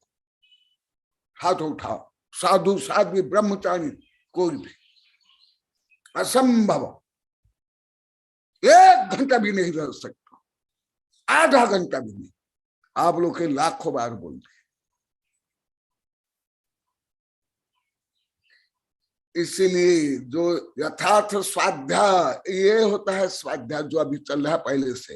Speaker 7: हाथ उठाओ। साधु साध्वी ब्रह्मचारी कोई भी, असंभव। 1 घंटा भी नहीं रह सकता, आधा घंटा भी नहीं। आप लोग के लाखों बार बोलते। इसीलिए जो यथार्थ स्वाध्याय ये होता है, स्वाध्याय जो अभी चल रहा है पहले से,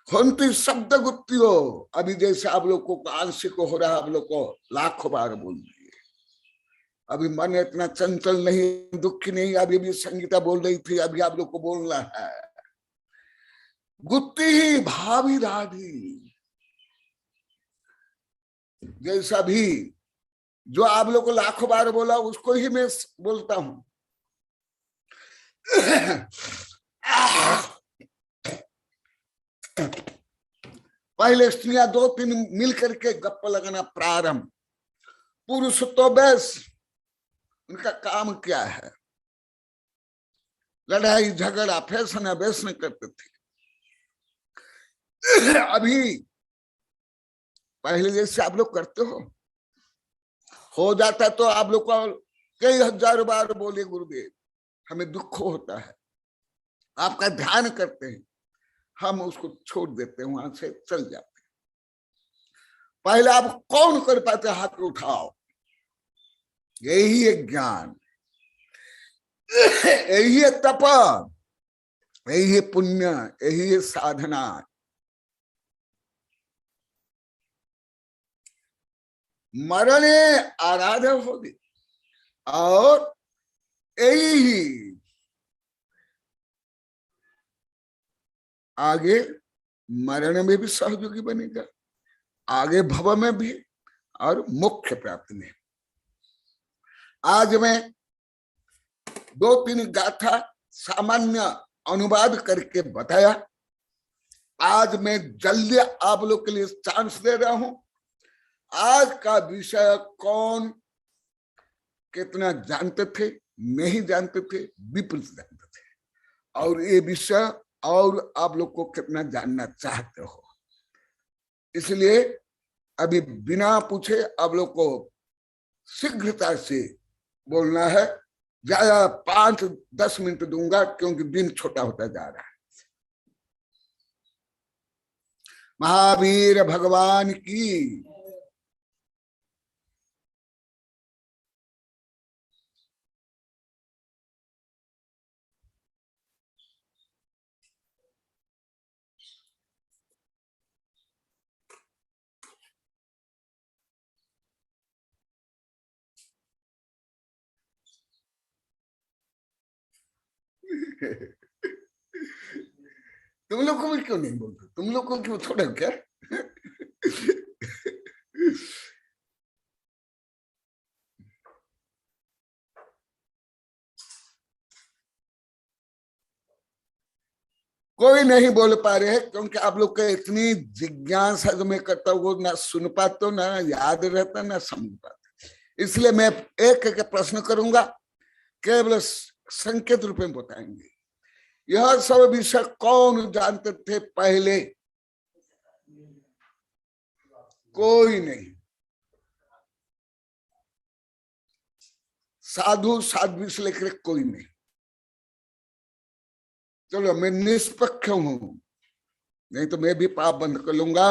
Speaker 7: होती शब्द गुत्तियों, अभी जैसे आप लोग को आंशिक हो रहा है, आप लोग को लाखों बार बोल दिए। अभी मन इतना चंचल नहीं, दुखी नहीं। अभी भी संगीता बोल रही थी, अभी आप लोग को बोलना है। गुत्ती ही भावी राधी, जैसा भी जो आप लोग को लाखों बार बोला उसको ही मैं बोलता हूं। पहले स्त्रियां 2-3 मिल करके गप्पा लगाना प्रारंभ, पुरुष तो बस उनका काम क्या है, लड़ाई झगड़ा फैशन वैसन करते थे। अभी पहले जैसे आप लोग करते हो जाता तो आप लोग को कई हजार बार बोले गुरुदेव हमें दुख होता है, आपका ध्यान करते हैं, हम उसको छोड़ देते हैं, वहां से चल जाते हैं। पहले आप कौन कर पाते? हाथ उठाओ। यही है ज्ञान, यही है तप, यही है पुण्य, यही है साधना। मरणे आराध्य होगी और यही आगे मरण में भी सहयोगी बनेगा, आगे भव में भी और मोक्ष प्राप्ति में। आज मैं 2-3 गाथा सामान्य अनुवाद करके बताया। आज मैं जल्दी आप लोग के लिए चांस दे रहा हूं। आज का विषय कौन कितना जानते थे, नहीं जानते थे, विपरीत जानते थे, और ये विषय और आप लोग को कितना जानना चाहते हो। इसलिए अभी बिना पूछे आप लोग को शीघ्रता से बोलना है। ज्यादा 5-10 मिनट दूंगा क्योंकि दिन छोटा होता जा रहा है। महावीर भगवान की तुम लोग को भी क्यों नहीं बोलते? तुम लोग को क्यों थोड़ा क्या? कोई नहीं बोल पा रहे हैं क्योंकि आप लोग का इतनी जिज्ञासा जो मैं करता हूँ वो ना सुन पाते हो, ना याद रहता, ना समझ पाते। इसलिए मैं एक प्रश्न करूंगा, केवल संकेत रूप में बताएंगे। यह सब विषय कौन जानते थे पहले? कोई नहीं। साधु साध्वी से लेकर कोई नहीं। चलो मैं निष्पक्ष हूं, नहीं तो मैं भी पाप बंद कर लूंगा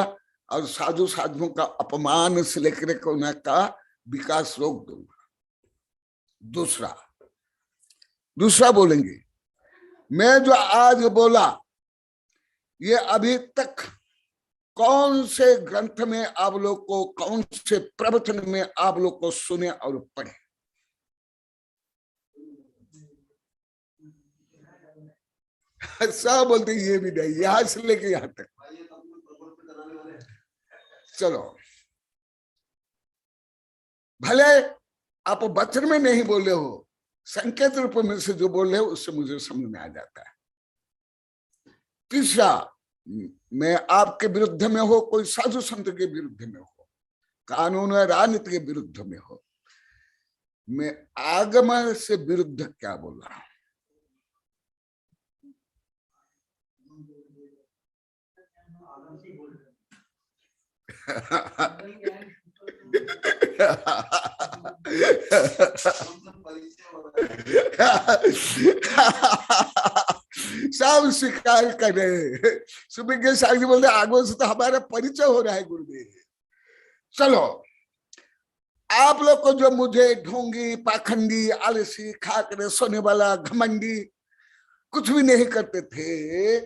Speaker 7: और साधु साधुओं का अपमान से लेकर कोना का विकास रोक दूंगा। दूसरा बोलेंगे, मैं जो आज बोला ये अभी तक कौन से ग्रंथ में आप लोग को, कौन से प्रवचन में आप लोग को सुने और पढ़े? सब बोलते ये भी नहीं, यहां से लेके यहां तक। चलो, भले आप वचन में नहीं बोले हो, संकेत रूप में से जो बोले हो उससे मुझे समझ में आ जाता है। तीसरा, मैं आपके विरुद्ध में हो, कोई साधु संत के विरुद्ध में हो, कानून और राजनीति के विरुद्ध में हो, मैं आगम से विरुद्ध क्या बोल रहा हूं? सब स्वीकार कर रहे। सुबह के साथ बोलते आगमन से तो हमारा परिचय हो रहा है गुरुदेव। चलो, आप लोग को जो मुझे ढोंगी, पाखंडी, आलसी, खाकर सोने वाला, घमंडी कुछ भी नहीं करते थे,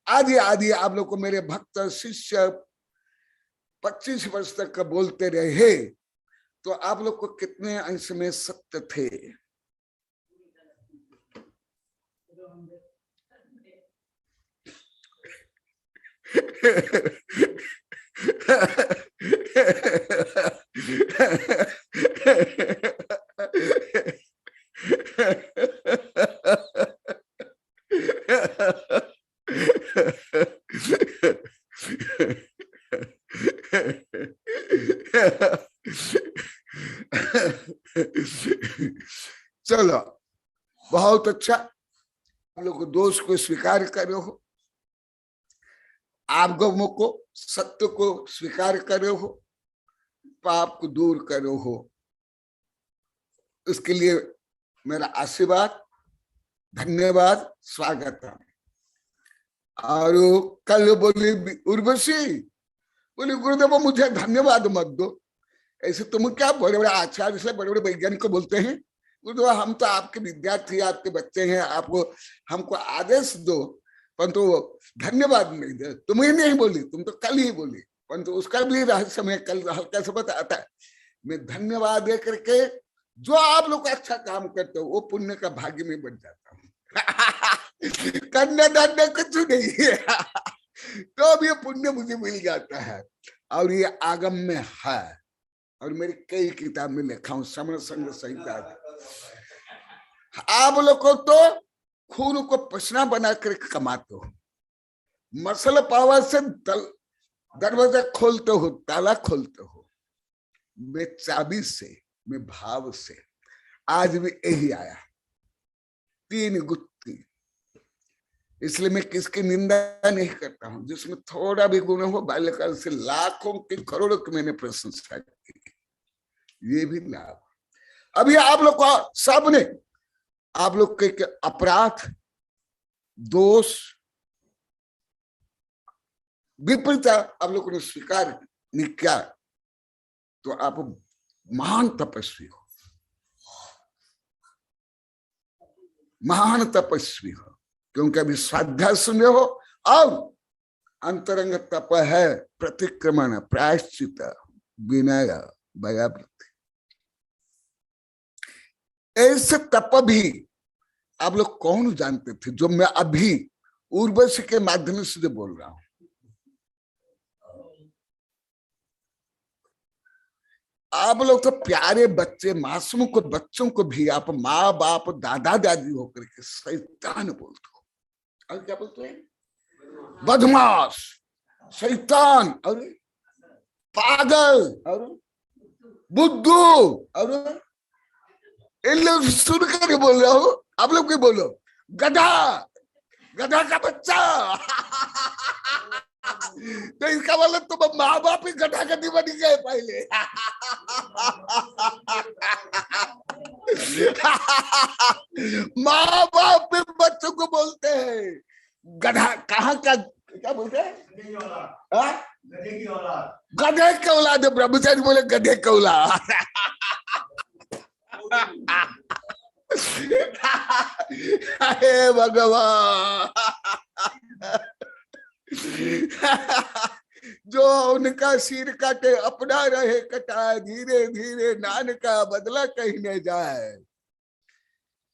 Speaker 7: आदि आदि आप लोग को मेरे भक्त शिष्य 25 वर्ष तक बोलते रहे, तो आप लोग को कितने अंश में सत्य थे? चलो, बहुत अच्छा, आप लोग दोष को स्वीकार करो हो, आगमों को, सत्य को स्वीकार करो हो, पाप को दूर करो हो। इसके लिए मेरा आशीर्वाद, धन्यवाद, स्वागत है। और कल बोली उर्वशी, बोली गुरुदेव मुझे धन्यवाद मत दो, ऐसे तुम क्या बड़े बड़े आचार्य से बड़े बड़े वैज्ञानिक को बोलते हैं, गुरुदेव हम तो आपके विद्यार्थी, आपके बच्चे हैं, आपको हमको आदेश दो, परंतु धन्यवाद नहीं दे। तुम्हें नहीं बोली, तुम तो कल ही बोली, परंतु उसका भी रहस्य में कल हल्का से बताता है। मैं धन्यवाद दे करके जो आप लोग अच्छा काम करते हो वो पुण्य का भाग्य में बढ़ जाता हूँ। करने धन्य कुछ नहीं है, तो अब ये पुण्य मुझे मिल जाता है। और ये आगम में है, और मेरी कई किताब में लिखा हूं, समर संग संहिता। आप लोग को तो खून को पसना बना कर कमाते हो, मसल पावर से दरवाजा खोलते हो, ताला खोलते हो, मैं चाबी से, मैं भाव से। आज भी यही आया, 3 गुत्थी। इसलिए मैं किसकी निंदा नहीं करता हूं, जिसमें थोड़ा भी गुण हो, बाल्यकाल से लाखों की करोड़ों की मैंने प्रशंसा की, ये भी लाभ। अभी आप लोग को सबने, आप लोग के अपराध, दोष, विपरीता आप लोगों ने स्वीकार नहीं किया, तो आप महान तपस्वी हो, महान तपस्वी हो, क्योंकि अभी स्वाध्याय सुने हो। और अंतरंग तप है प्रतिक्रमण, प्रायश्चित, विनय, भयावृत्ति। ऐसे तप भी आप लोग कौन जानते थे, जो मैं अभी उर्वशी के माध्यम से जो बोल रहा हूं। आप लोग तो प्यारे बच्चे, मासूम को बच्चों को भी आप माँ बाप, दादा दादी होकर के शैतान बोलते हो। और क्या बोलते हैं? बदमाश, शैतान, और पागल, और बुद्धू, और इन लोग सुनकर बोल रहे हो। आप लोग भी बोलो गधा, गधा का बच्चा। तो इसका मतलब तुम माँ बाप ही गधा गधी बन गए पहले। माँ बाप भी बच्चों को बोलते हैं गधा। कहाँ का क्या बोलते हैं? गधे की औलाद। ब्रह्मचारी बोले गधे की औलाद। हे भगवान, जो उनका सिर काटे अपना रहे कटा, धीरे धीरे नान का बदला कहीं न जाए।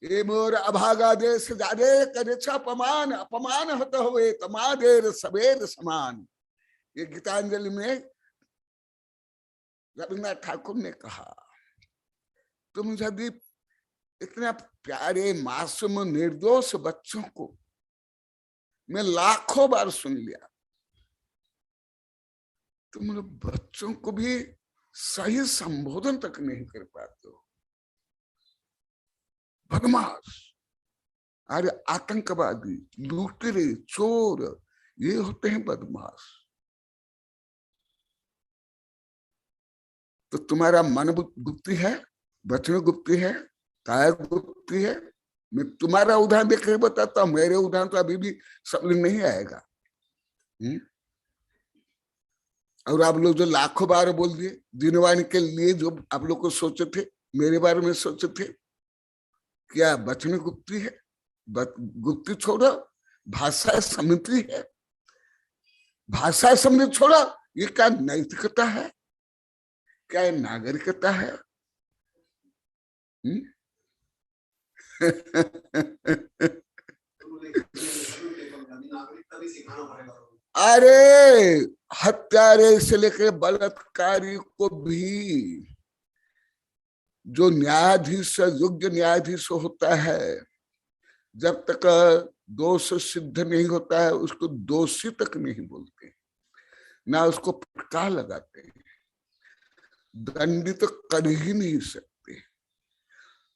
Speaker 7: ये मोर अभागा देश जादे करे अपमान, अपमान होता हुए तमादेर सवेर समान। ये गीतांजलि में रविन्द्रनाथ ठाकुर ने कहा, तुम यदि इतना प्यारे मासूम निर्दोष बच्चों को मैं लाखों बार सुन लिया, तुम लोग बच्चों को भी सही संबोधन तक नहीं कर पाते हो। बदमाश, अरे आतंकवादी, लुटेरे, चोर, ये होते हैं बदमाश। तो तुम्हारा मन गुप्ती है, वचन गुप्ती है, काया गुप्ती है। मैं तुम्हारा उदाहरण देख के बताता हूं, मेरे उदाहरण तो अभी भी समझ नहीं आएगा। और आप लोग जो लाखों बार बोल दिए, दिनवाणी के लिए जो आप लोग को सोचे थे, मेरे बारे में सोचे थे, क्या वचन गुप्ती है? गुप्ती छोड़ो, भाषा समिति है। भाषा समिति छोड़ो, ये क्या नैतिकता है, क्या नागरिकता है? अरे हत्यारे से लेकर बलात्कारी को भी जो न्यायाधीश, योग्य न्यायाधीश होता है, जब तक दोष सिद्ध नहीं होता है उसको दोषी तक नहीं बोलते, ना उसको फटका लगाते हैं, दंडित तो कर ही नहीं सकते।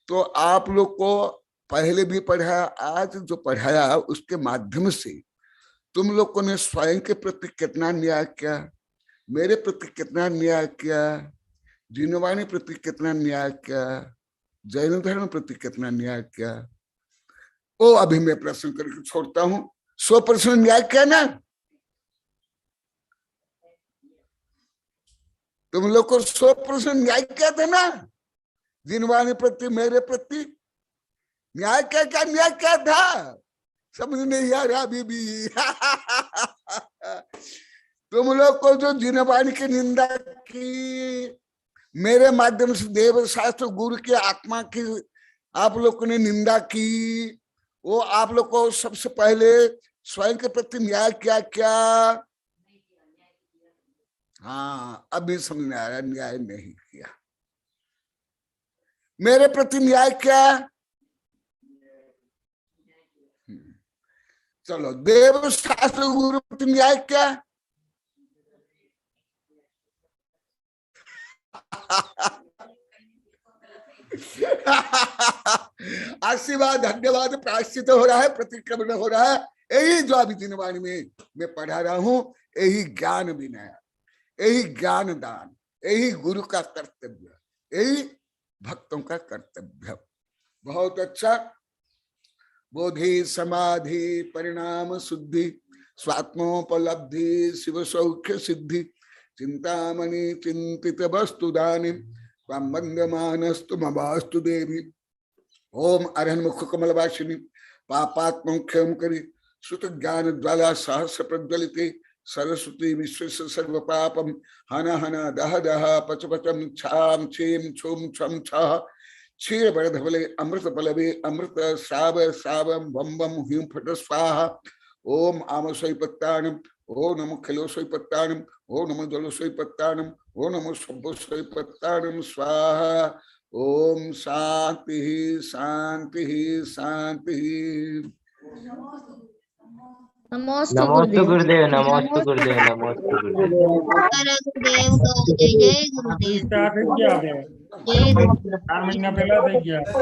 Speaker 7: तो आप लोग को पहले भी पढ़ाया, आज जो पढ़ाया उसके माध्यम से तुम लोगों ने स्वयं के प्रति कितना न्याय किया, मेरे प्रति कितना न्याय किया, जिनवाणी प्रति कितना न्याय किया, जैन धर्म प्रति कितना न्याय किया। ओ अभी मैं प्रश्न करके छोड़ता हूं, 100% न्याय किया ना? तुम लोग को 100% न्याय किया था ना? जिनवाणी प्रति, मेरे प्रति न्याय क्या क्या न्याय क्या था? समझ नहीं आ रहा अभी भी। तुम लोग को जो जिनवाणी की निंदा की, मेरे माध्यम से देव शास्त्र गुरु की आत्मा की आप लोगों ने निंदा की, वो आप लोग को सबसे पहले स्वयं के प्रति न्याय क्या क्या? हाँ अभी समझ में आ रहा, न्याय नहीं किया। मेरे प्रति न्याय क्या? चलो देव शास्त्र गुरु प्रति न्याय क्या? आशीर्वाद, धन्यवाद, प्रायश्चित हो रहा है, प्रतिक्रमण हो रहा है। यही जो अभी दिनवाणी में मैं पढ़ा रहा हूं, यही ज्ञान विनय, यही ज्ञान दान, यही गुरु का कर्तव्य, यही भक्तों का कर्तव्य। बहुत अच्छा। बोधि समाधि परिणाम शुद्धि, स्वात्मोपलब्धि शिव सौख्य सिद्धि, चिंतामणि चिंतित वस्तु दानी, वंदमानस्तु मवास्तु देवी। ओम अरहन मुख कमलवासिनी, पापात्म क्षम करी, सुत ज्ञान ज्वाला सहस्र प्रज्वलिते, सरस्वती विश्व सर्व पापम हन हन दह दह पच पचम छाम छीम छुम छम छह, क्षीर बरधवले अमृत पलवे अमृत श्राव श्रावम बम बम ह्यूं फट स्वाहा। ओम आमसोई पत्तानम, ओ नमो खिलोसोई पत्तानम, ओ नमो जलोसोई पत्तानम, ओ नमो सब्बोसोई पत्तानम स्वाहा। ओम शांति शांति शांति।
Speaker 9: नमोस्तु गुरुदेव, नमोस्तु गुरुदेव, नमोस्तु गुरुदेव।
Speaker 1: गुरुदेव को जय जय गुरुदेव। जय नमस्ते गुरुदेव, नमस्ते।